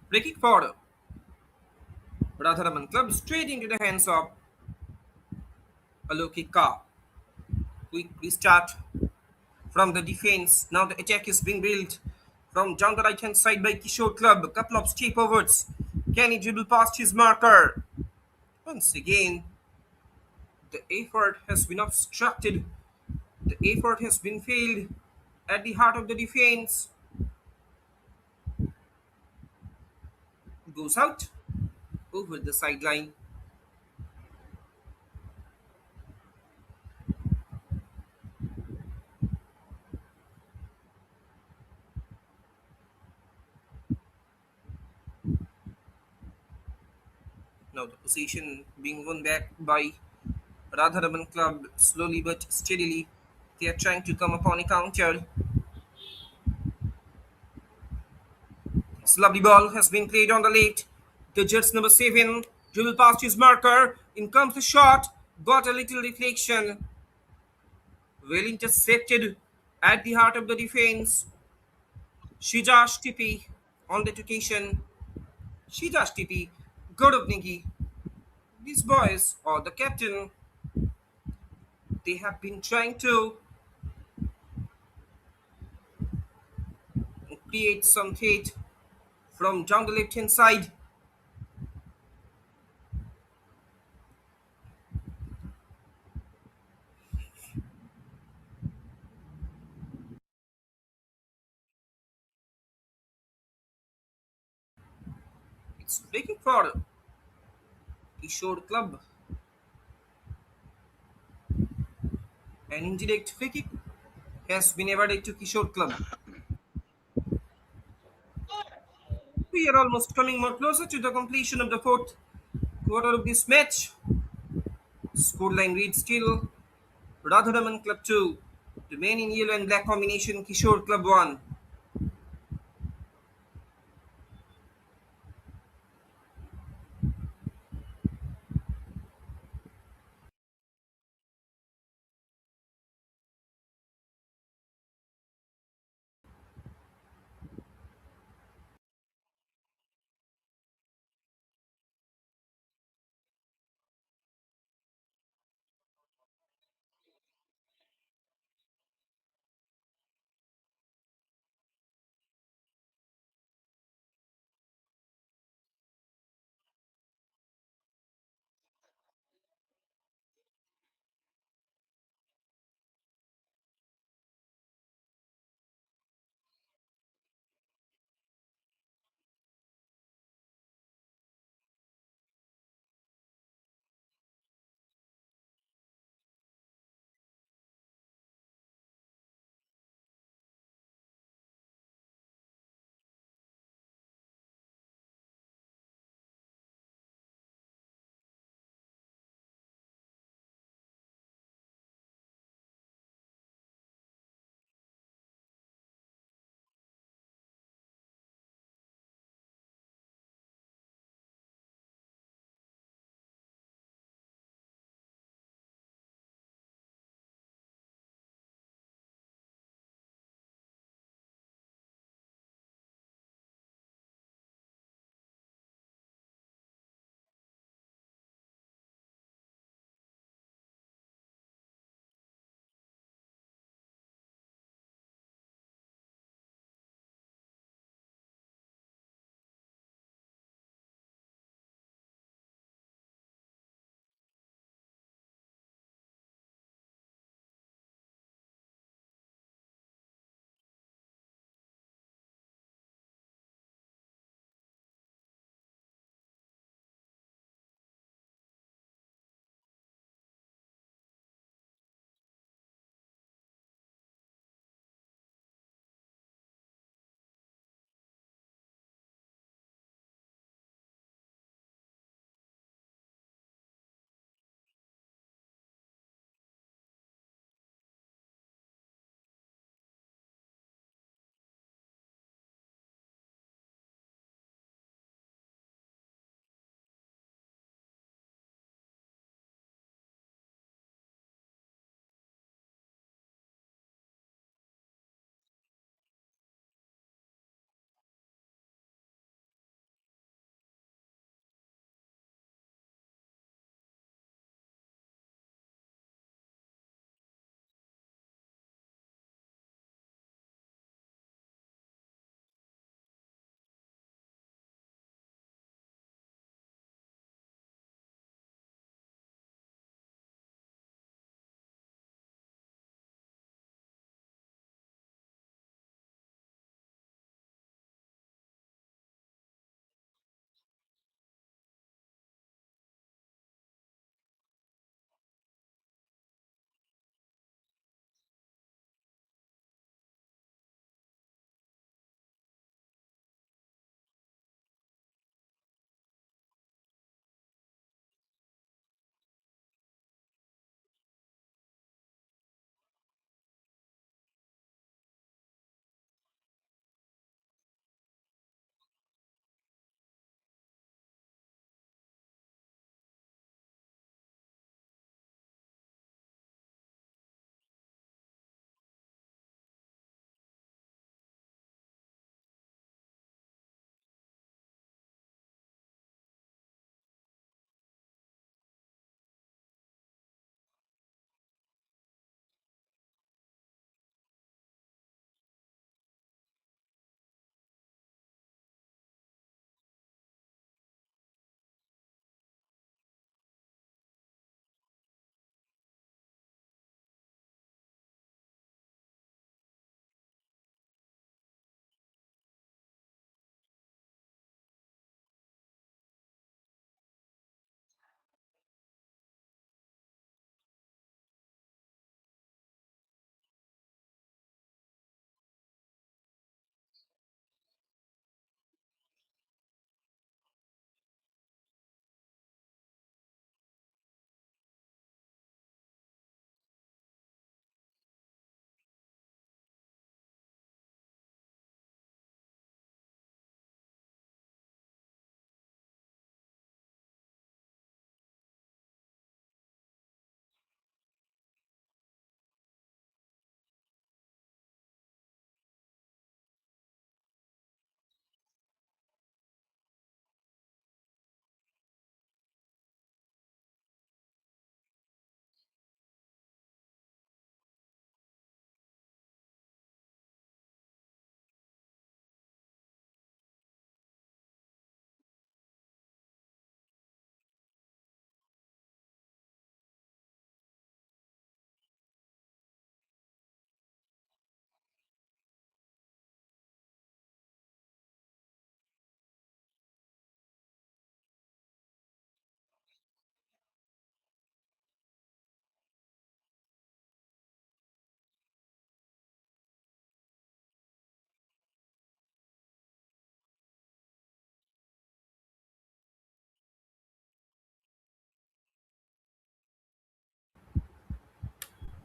Free kick for Radharaman Club straight into the hands of Alokika. Quick restart from the defense. Now the attack is being built from down the right hand side by Kishore Club. A couple of step overs. Can he dribble past his marker? Once again, the effort has been obstructed. The effort has been failed at the heart of the defense. Goes out over the sideline. Now the possession being won back by Radharaman Club slowly but steadily. They are trying to come upon a counter. This lovely ball has been played on the left. The Jets number 7 dribble past his marker. In comes the shot. Got a little deflection. Well intercepted at the heart of the defense. Shijash Tipi on that occasion. Shijash Tipi, good of Nigi. These boys, or the captain, they have been trying to create some hate from down the left hand side. It's breaking for Kishore Club. An indirect free kick has been awarded to Kishore Club. We are almost coming more closer to the completion of the fourth quarter of this match. Scoreline reads still Radharaman Club 2. The men in yellow and black combination Kishore Club 1.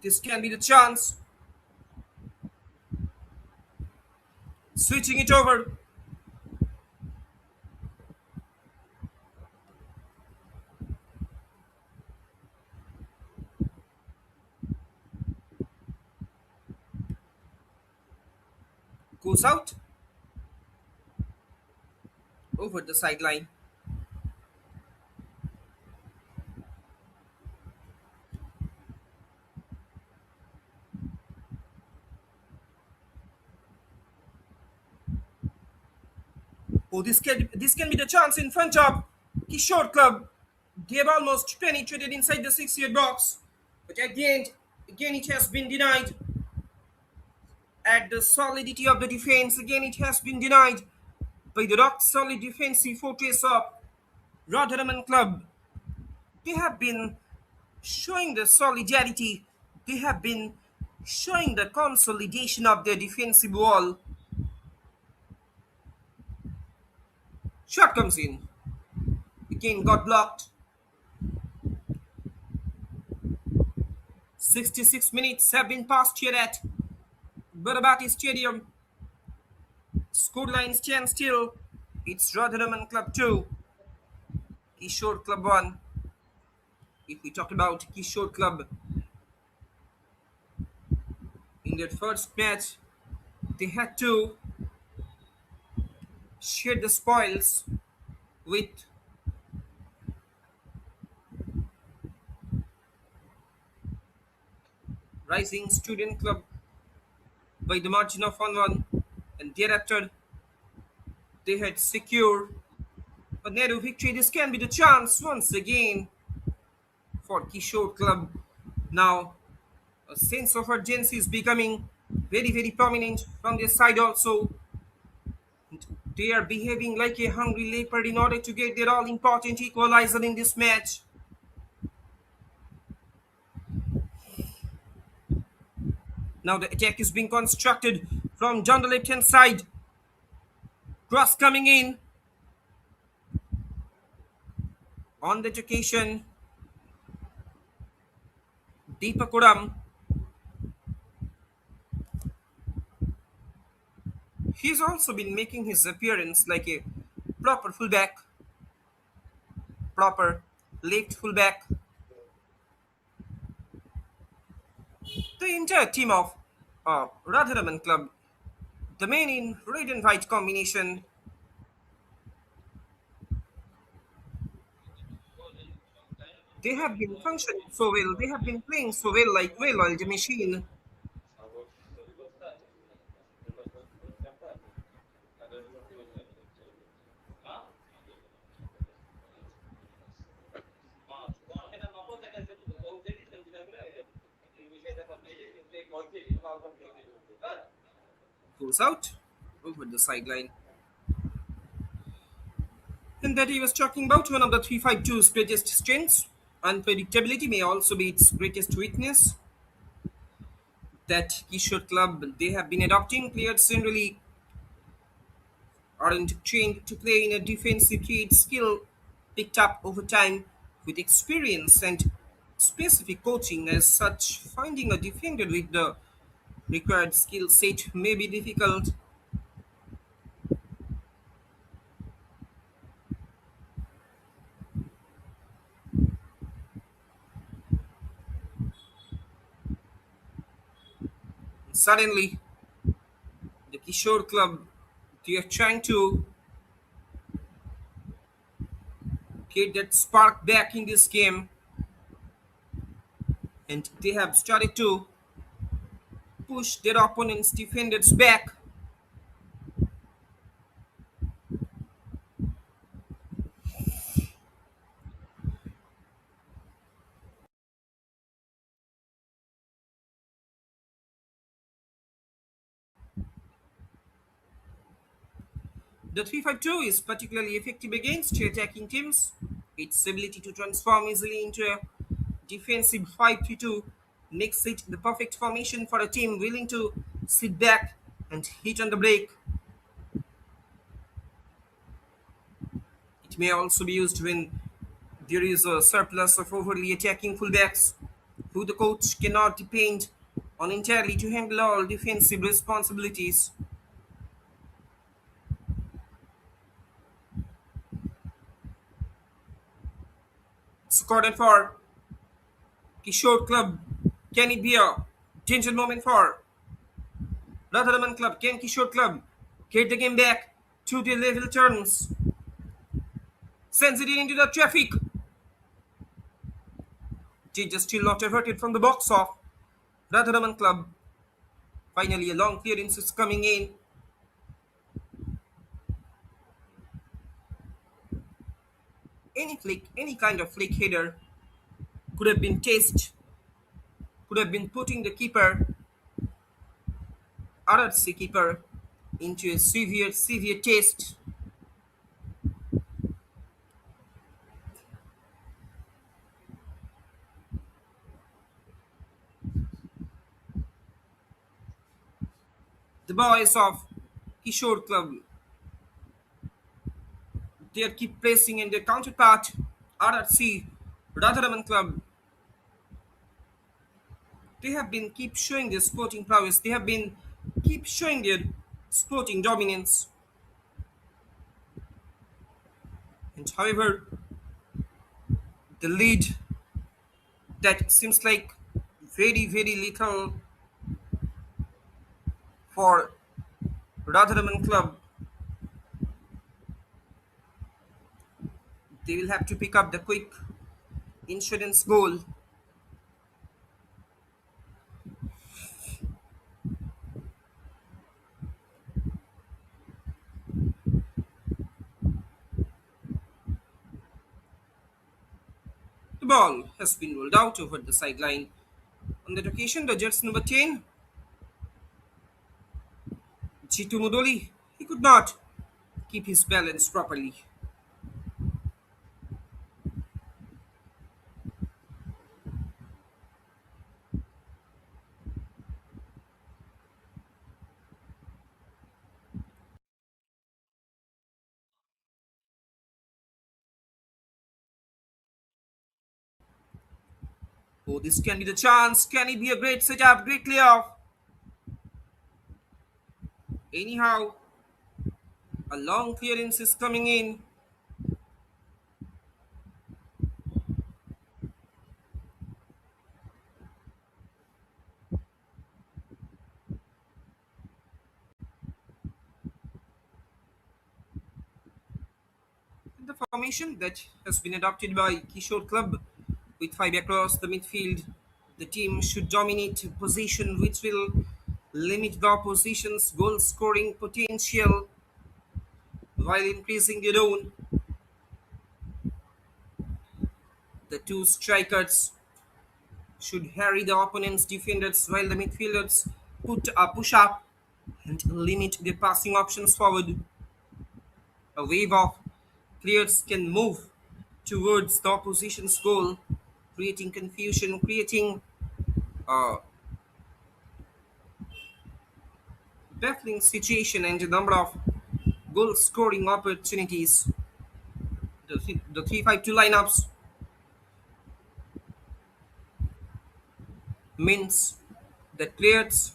This can be the chance. Switching it over. Goes out. Over the sideline. Oh, this can be the chance in front of Kishore Club. They have almost penetrated inside the 6 yard box. But at the end, again it has been denied. At the solidity of the defense, again it has been denied by the rock solid defensive fortress of Radharaman Club. They have been showing the solidarity. They have been showing the consolidation of their defensive wall. Shot comes in. Again got blocked. 66 minutes have been passed here at Barabati Stadium. Scoreline stands still. It's Radharaman Club 2, Kishore Club 1. If we talk about Kishore Club, in their first match, they had to share the spoils with Rising Student Club by the margin of 1-1, and thereafter they had secured a narrow victory. This can be the chance once again for Kishore Club. Now, a sense of urgency is becoming very, very prominent from their side also. They are behaving like a hungry leopard in order to get their all important equalizer in this match. Now the attack is being constructed from down the left hand side. Cross coming in. On that occasion, Deepakuram. He's also been making his appearance like a proper fullback, proper left fullback. The entire team of Radharaman Club, the men in red and white combination, they have been functioning so well. They have been playing so well, like well-oiled machine. Goes out over the sideline. And that he was talking about one of the 352's greatest strengths. Unpredictability may also be its greatest weakness. That Kishore Club they have been adopting. Players generally aren't trained to play in a defensive create skill picked up over time with experience and specific coaching. As such, finding a defender with the required skill set may be difficult. Suddenly, the Kishore Club they are trying to get that spark back in this game, and they have started to push their opponent's defenders back. The 352 is particularly effective against attacking teams. Its ability to transform easily into a defensive 5-3-2 makes it the perfect formation for a team willing to sit back and hit on the break. It may also be used when there is a surplus of overly attacking fullbacks who the coach cannot depend on entirely to handle all defensive responsibilities. Scored for Kishore Club. Can it be a danger moment for Radharaman Club? Can Kishore Club get the game back to the level terms? Sends it into the traffic. They just still not averted from the box of Radharaman Club. Finally, a long clearance is coming in. Any flick, any kind of flick header could have been test, could have been putting the keeper, RRC keeper, into a severe test. The boys of Kishore Club, they keep pressing in their counterpart, RRC, Radharaman Club. They have been keep showing their sporting prowess. They have been keep showing their sporting dominance. And however, the lead that seems like very little for Radharaman Club. They will have to pick up the quick insurance goal. The ball has been rolled out over the sideline. On that occasion, the Jets number 10, Jitu Mudoli, he could not keep his balance properly. Oh, this can be the chance. Can it be a great setup, great layoff? Anyhow, a long clearance is coming in. The formation that has been adopted by Kishore Club with five across the midfield. The team should dominate position, which will limit the opposition's goal scoring potential while increasing their own. The two strikers should harry the opponent's defenders while the midfielders put a push up and limit their passing options forward. A wave of players can move towards the opposition's goal, creating confusion, creating a baffling situation and a number of goal scoring opportunities. The 3-5-2 lineups means that players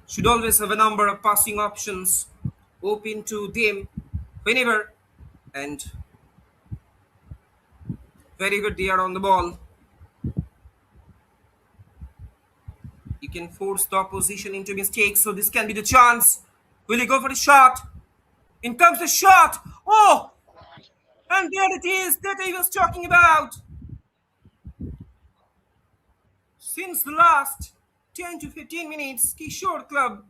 should always have a number of passing options open to them whenever and wherever they are on the ball. You can force the opposition into mistakes, so this can be the chance. Will he go for the shot? In comes the shot! Oh! And there it is that I was talking about! Since the last 10 to 15 minutes, Kishore Club,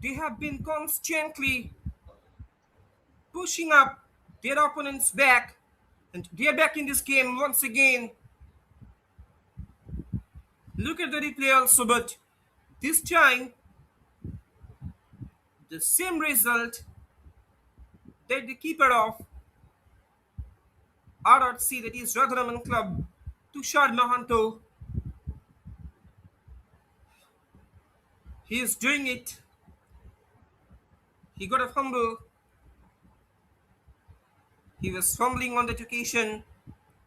they have been constantly pushing up their opponent's back, and they are back in this game once again. Look at the replay also, but this time the same result that the keeper of RRC, that is Radharaman Club, Tushar Mahanto, he is doing it. He got a fumble. He was fumbling on that occasion.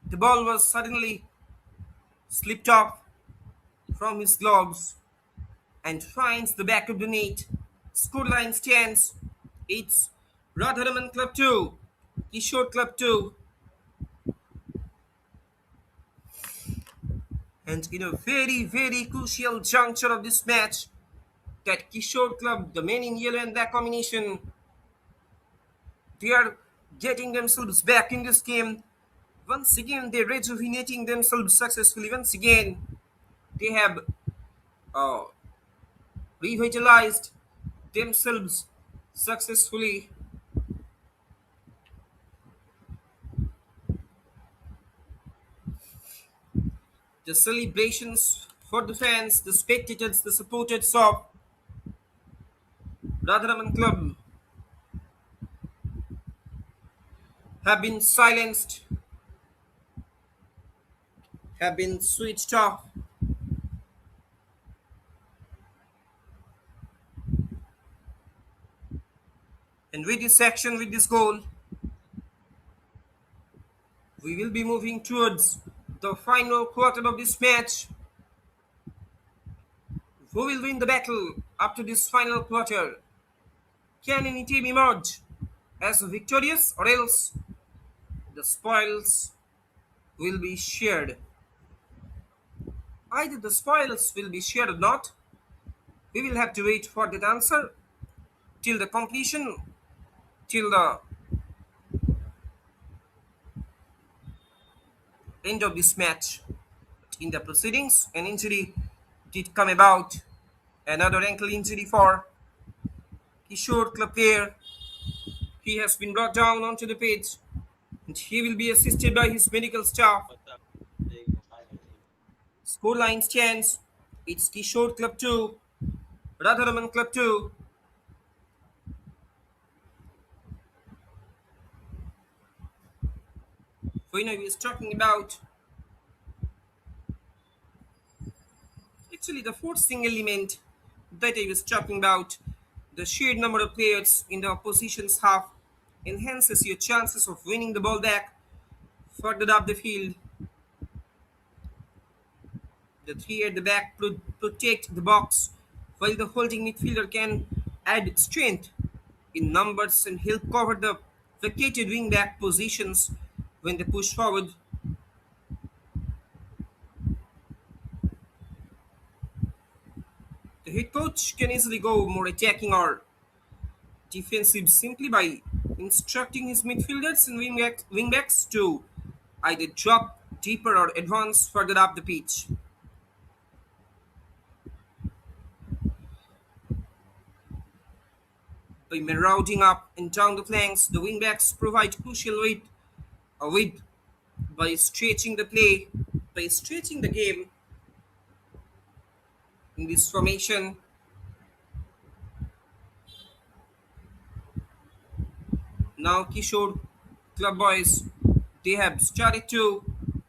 The ball was suddenly slipped off from his gloves and finds the back of the net. Scoreline stands. It's Radharaman Club 2, Kishore Club 2. And in a very, very crucial juncture of this match, that Kishore Club, the men in yellow and black combination, they are getting themselves back in this game. Once again, they're rejuvenating themselves successfully. Once again, they have uh, revitalized themselves successfully. The celebrations for the fans, the spectators, the supporters of Radharaman Club have been silenced, have been switched off. And with this action, with this goal, we will be moving towards the final quarter of this match. Who will win the battle up to this final quarter? Can any team emerge as victorious, or else the spoils will be shared? Either the spoils will be shared or not. We will have to wait for that answer till the completion, till the end of this match. In the proceedings, an injury did come about. Another ankle injury for Kishore Club player. He has been brought down onto the pitch and he will be assisted by his medical staff. Scoreline stands. It's Kishore Club 2, Radharaman Club 2. He is talking about actually the fourth single element that I was talking about. The sheer number of players in the opposition's half enhances your chances of winning the ball back further up the field. The three at the back protect the box, while the holding midfielder can add strength in numbers and help cover the vacated wing-back positions when they push forward. The head coach can easily go more attacking or defensive simply by instructing his midfielders and wingbacks to either drop deeper or advance further up the pitch. By marauding up and down the flanks, the wingbacks provide crucial width by stretching the play, by stretching the game in this formation. Now Kishore Club boys, they have started to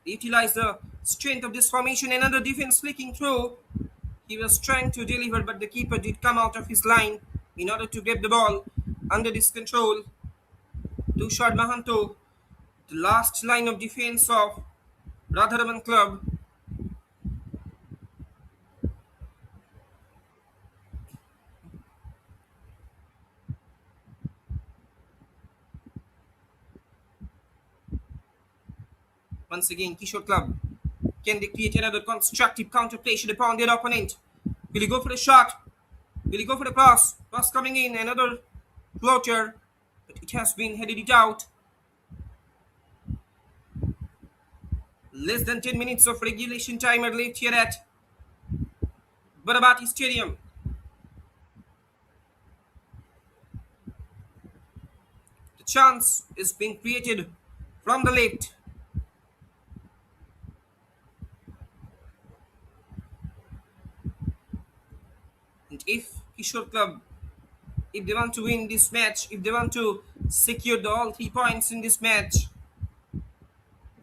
utilize the strength of this formation. Another defense flicking through. He was trying to deliver, but the keeper did come out of his line in order to grab the ball under this control. Tushar Mahanto, the last line of defense of Radharaman Club. Once again, Kishore Club. Can they create another constructive counter pressure upon their opponent? Will he go for a shot? Will he go for the cross? Cross coming in, another floater, but it has been headed it out. Less than 10 minutes of regulation time are left here at Barabati Stadium. The chance is being created from the left. And if Kishore Club, if they want to win this match, if they want to secure the all 3 points in this match,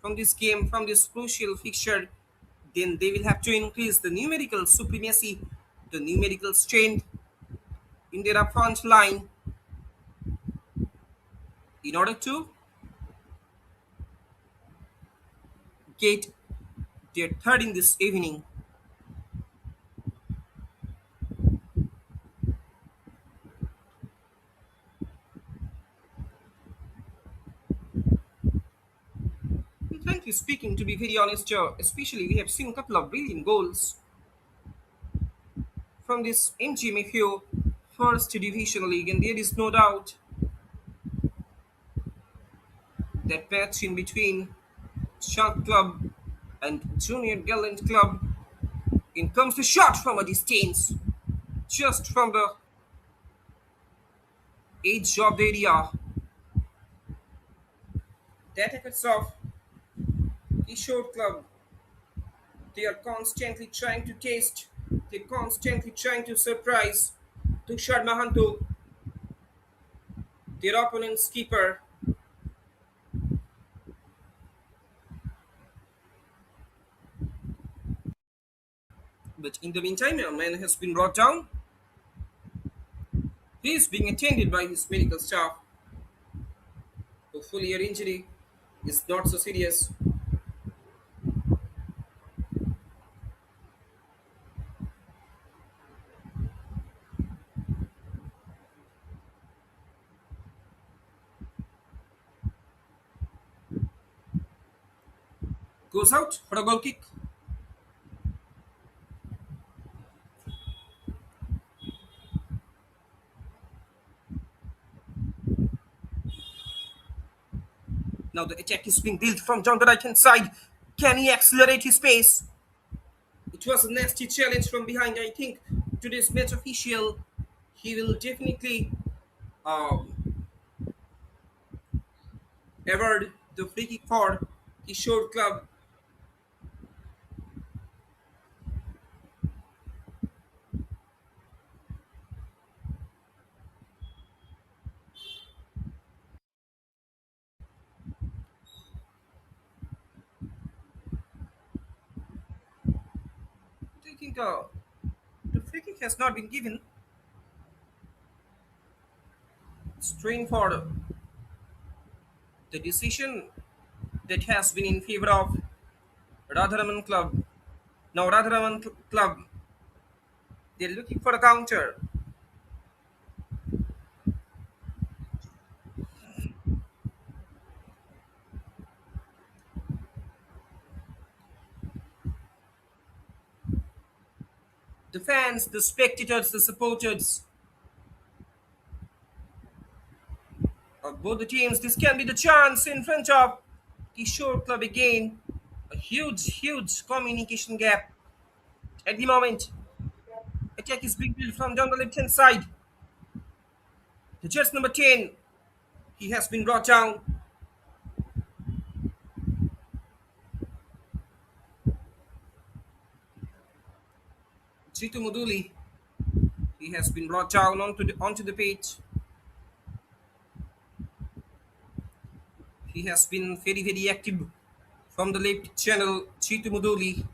from this game, from this crucial fixture, then they will have to increase the numerical supremacy, the numerical strength in their front line in order to get their third in this evening. And frankly speaking, to be very honest, especially we have seen a couple of brilliant goals from this MGM-FAO First Division League, and there is no doubt that match in between Shark Club and Junior Gallant Club. In comes the shot from a distance, just from the edge of the area. The attackers of Kishore Club, they are constantly trying to test, they're constantly trying to surprise Tushar Mahanto, their opponent's keeper. But in the meantime, a man has been brought down. He is being attended by his medical staff. Hopefully, your injury is not so serious. Goes out for a goal kick. Now the attack is being built from down the right hand side. Can he accelerate his pace? It was a nasty challenge from behind. I think today's match official, he will definitely um, award the free kick for Kishore Club. I think the free kick has not been given. Strain for the decision that has been in favor of Radharaman Club. Now Club, they're looking for a counter. The fans, the spectators, the supporters of both the teams, this can be the chance in front of Kishore Club again. A huge communication gap at the moment. Attack is being built from down the left hand side. The just number 10, he has been brought down. Chitu Muduli, he has been brought down onto the pitch. He has been very active from the left channel. Chitu Muduli.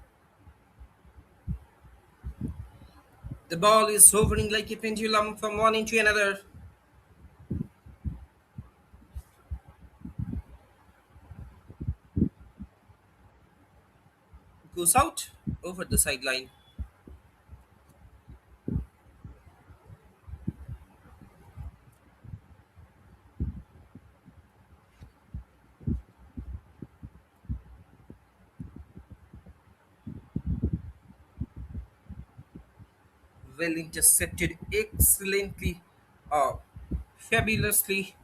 The ball is hovering like a pendulum from one end to another. Goes out over the sideline. Well intercepted, excellently, uh, fabulously.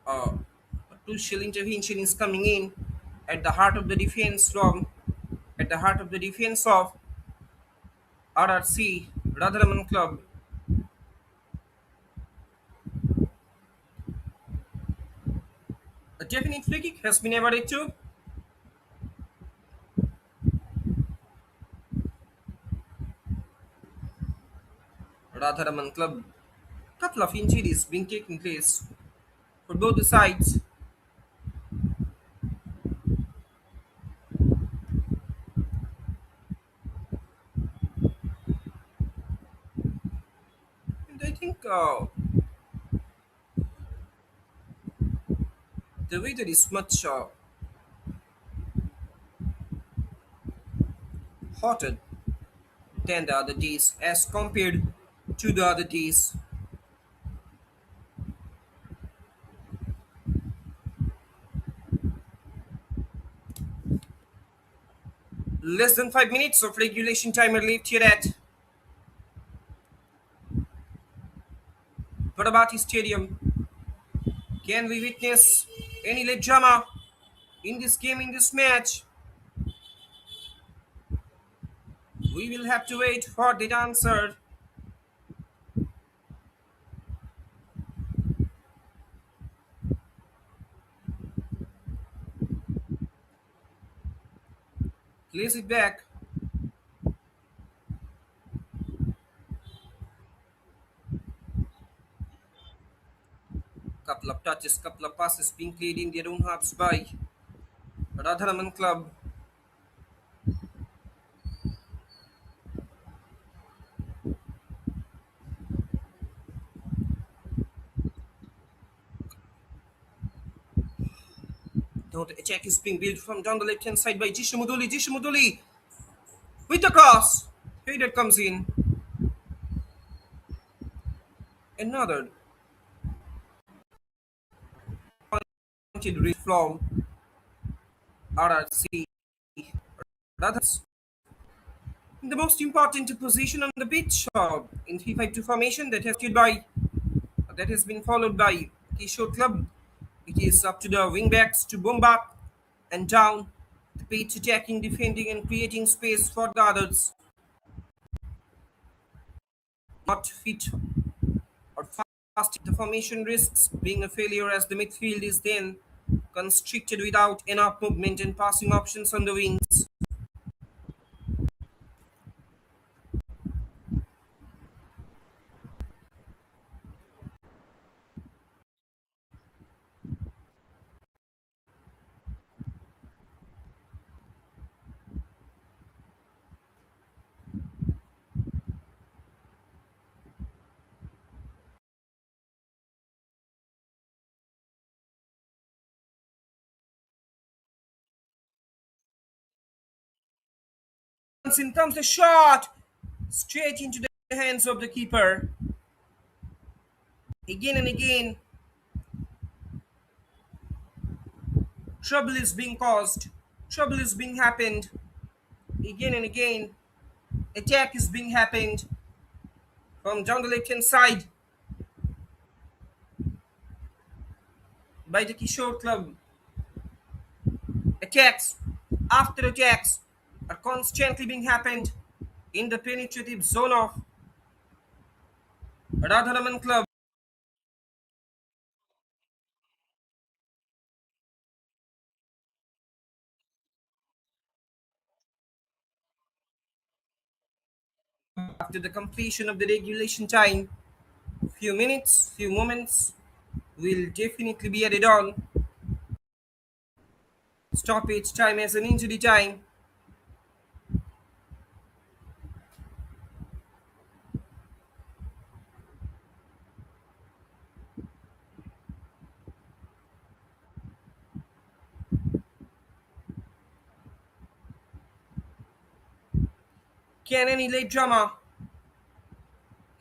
Uh, a crucial intervention is coming in at the heart of the defense from at the heart of the defense of RRC Radharaman Club. A definite free kick has been awarded to Radharaman Club. Couple of injuries being taking place for both the sides. And I think the weather is much hotter than the other days as compared to the other days. Less than 5 minutes of regulation timer left here at Barabati Stadium. Can we witness any late drama in this game, in this match? We will have to wait for the answer. Place it back. Couple of touches, couple of passes being played in their own halves by Radharaman Club. Now the attack is being built from down the left hand side by Jishamudoli. Jishamudoli with the cross. Header comes in. Another pointed read from RRC. That's the most important position on the pitch in 3-5-2 formation that has been followed by Kishore Club. It is up to the wing backs to bomb up and down the pitch, attacking, defending, and creating space for the others. Not fit or fast, the formation risks being a failure as the midfield is then constricted without enough movement and passing options on the wings. Once in comes the shot, straight into the hands of the keeper. Again and again, trouble is being caused, trouble is being happened. Again and again, attack is being happened from down the left hand side by the Kishore Club. Attacks after attacks are constantly being happened in the penetrative zone of Radharaman Club. After the completion of the regulation time, few minutes, few moments will definitely be added on. Stoppage time as an injury time. Can any late drama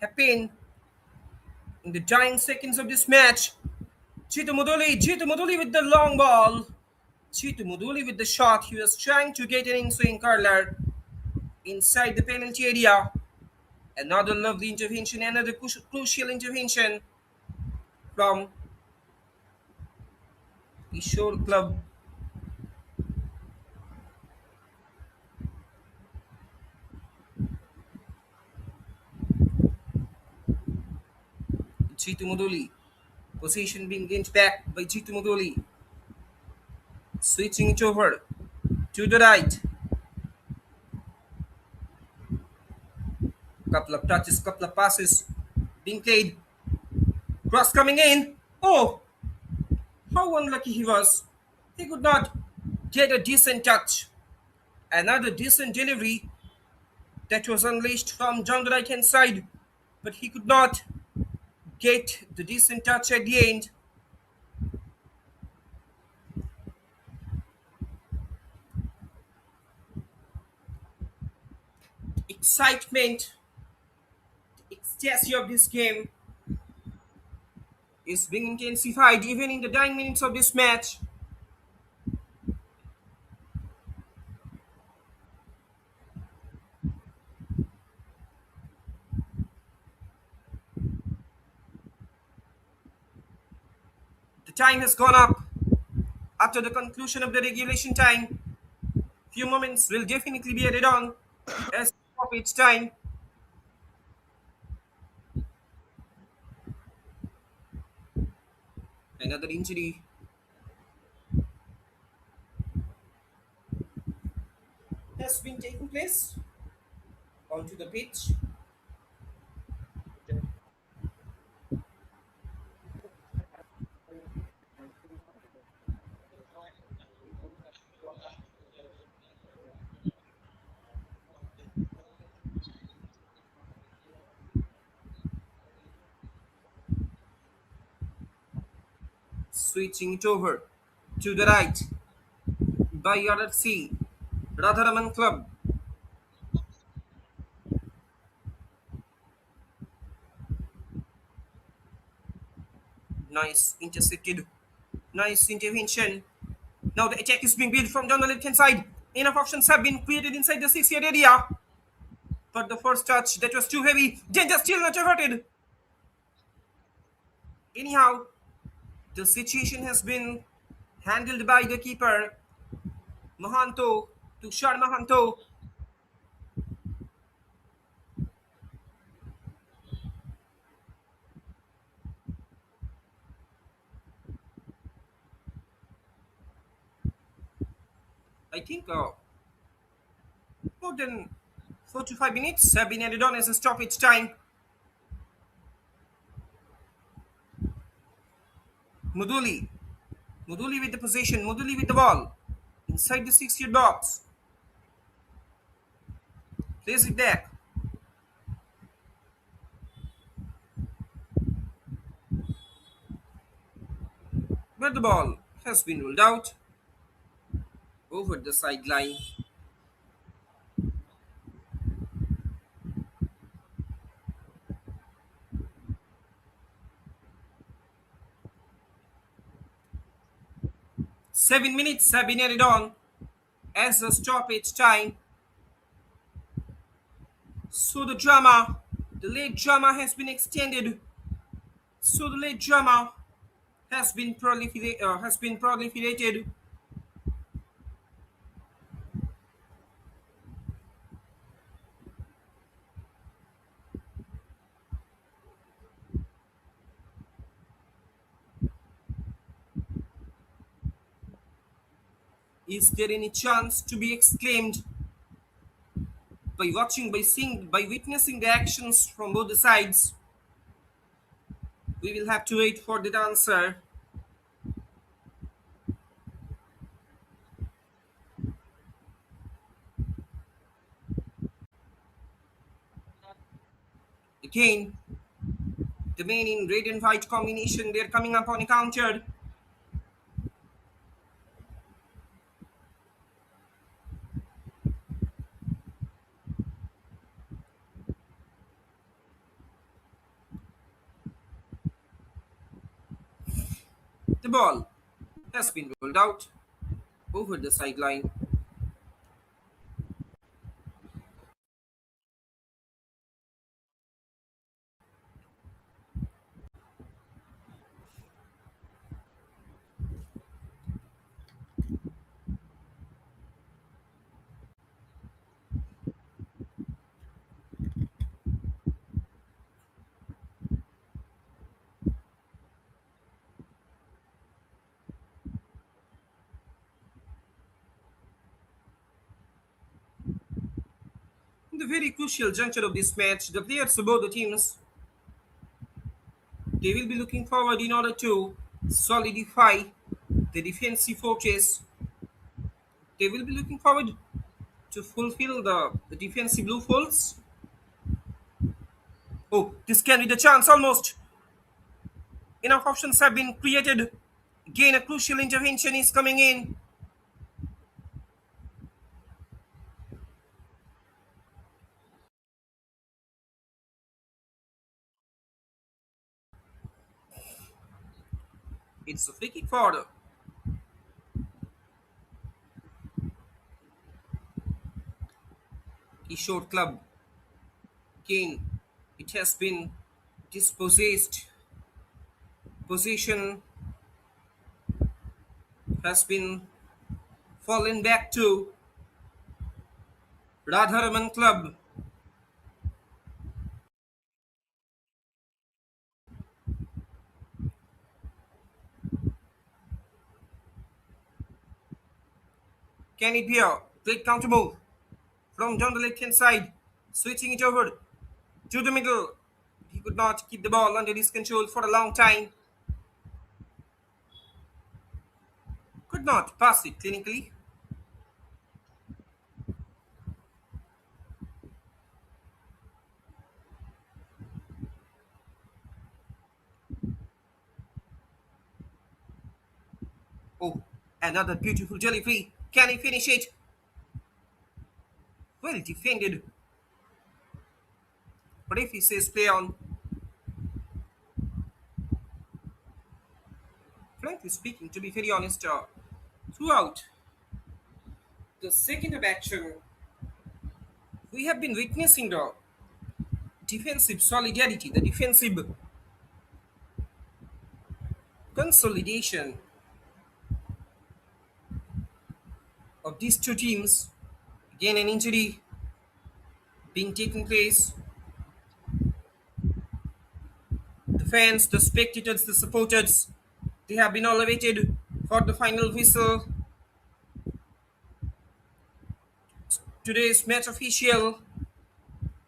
happen in the dying seconds of this match? Chitu Muduli with the long ball. Chitu Muduli with the shot. He was trying to get an in-swing curler inside the penalty area. Another lovely intervention, another crucial intervention from Kishore Club. Chitu Muduli. Position being gained back by Chitu Muduli. Switching it over to the right. Couple of touches, couple of passes being played. Cross coming in. Oh, how unlucky he was. He could not get a decent touch. Another decent delivery that was unleashed from down the right hand side, but he could not get the decent touch at the end. Excitement, ecstasy of this game is being intensified even in the dying minutes of this match. The time has gone up after the conclusion of the regulation time. Few moments will definitely be added on as stoppage time. Another injury has been taking place onto the pitch. Switching it over to the right by RFC Radharaman Club. Nice intercepted. Nice intervention. Now the attack is being built from down the left hand side. Enough options have been created inside the 6 yard area. But the first touch that was too heavy. Danger still not averted. Anyhow, the situation has been handled by the keeper Mahanto Tushar Mahanto. I think more than 4 to 5 minutes have been added on as a stoppage time. Muduli. Muduli with the possession. Muduli with the ball. Inside the 6 yard box. Plays it back. But the ball has been ruled out over the sideline. 7 minutes have been added on as a stoppage time. So the late drama has been extended. So the late drama has been proliferated. Is there any chance to be exclaimed by watching, by seeing, by witnessing the actions from both the sides? We will have to wait for the answer. Again, the men in red and white combination, they're coming up on a counter. The ball has been rolled out over the sideline. In the very crucial juncture of this match, the players of both the teams, they will be looking forward in order to solidify the defensive fortress. They will be looking forward to fulfill the defensive loopholes. Oh, this can be the chance almost. Enough options have been created. Again, a crucial intervention is coming in. It's a free kick for Kishore Club. Again, it has been dispossessed. Position has been fallen back to Radharaman Club. Can it be a great counter move from down the left hand side, switching it over to the middle? He could not keep the ball under his control for a long time. Could not pass it clinically. Oh, another beautiful delivery. Can he finish it? Well defended. But if he says play on, frankly speaking, to be very honest, throughout the second of action, we have been witnessing the defensive solidarity, the defensive consolidation of these two teams. Again, an injury being taken place. The fans, the spectators, the supporters, they have been all awaited for the final whistle. Today's match official,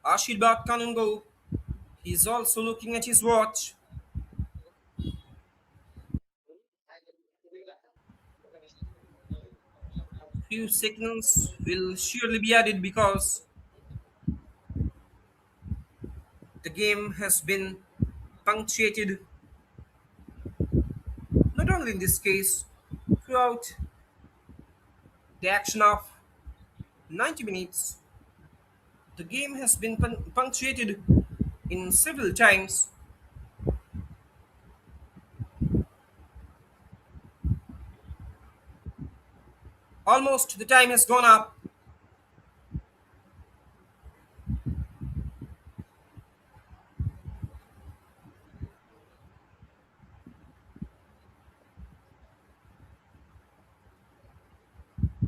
Ashirbat Kanungo, he's also looking at his watch. Few seconds will surely be added because the game has been punctuated, not only in this case, throughout the action of 90 minutes. The game has been punctuated in several times. Almost the time has gone up.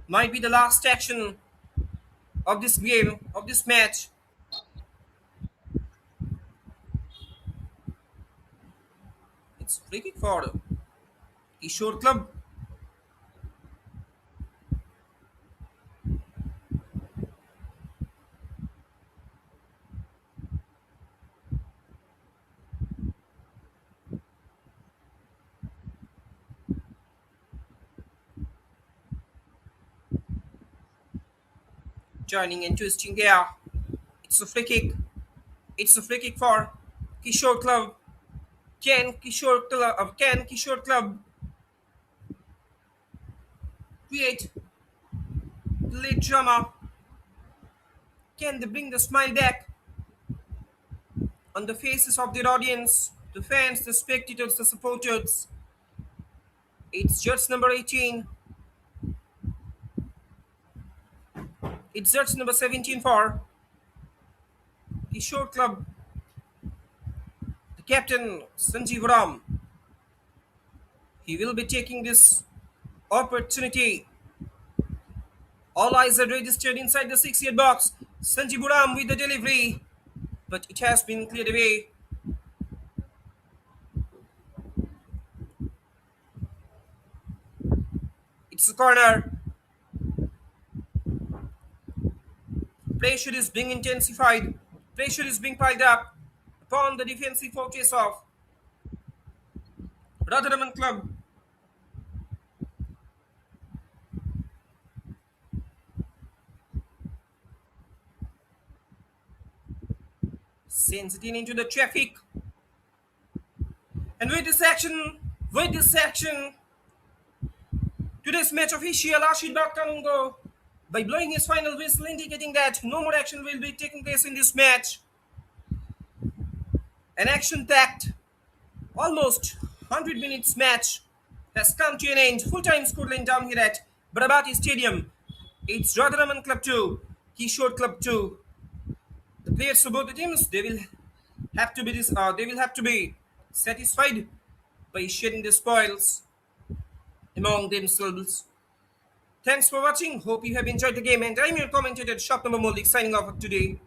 Might be the last action of this game, of this match. It's free kick for Kishore Club. Turning and twisting there. It's a free kick. It's a free kick for Kishore Club. Can Kishore Club create the late drama? Can they bring the smile back on the faces of their audience, the fans, the spectators, the supporters? It's just number 18. It's just number 17 for Kishore Club. The captain, Sanjeev Ram, he will be taking this opportunity. All eyes are registered inside the 6-yard box. Sanjeev Ram with the delivery, but it has been cleared away. It's a corner. Pressure is being intensified. Pressure is being piled up upon the defensive fortress of Radharaman Club. Sends it in into the traffic. And with this action, today's match official Ashid Bakkanungo, by blowing his final whistle indicating that no more action will be taking place in this match. An action-packed, almost 100 minutes match has come to an end. Full-time scoreline down here at Barabati Stadium. It's Radharaman Club 2, Kishore Club 2. The players of both the teams they will have to be satisfied by sharing the spoils among themselves. Thanks for watching. Hope you have enjoyed the game, and I'm your commentator Shop Number Moldik signing off today.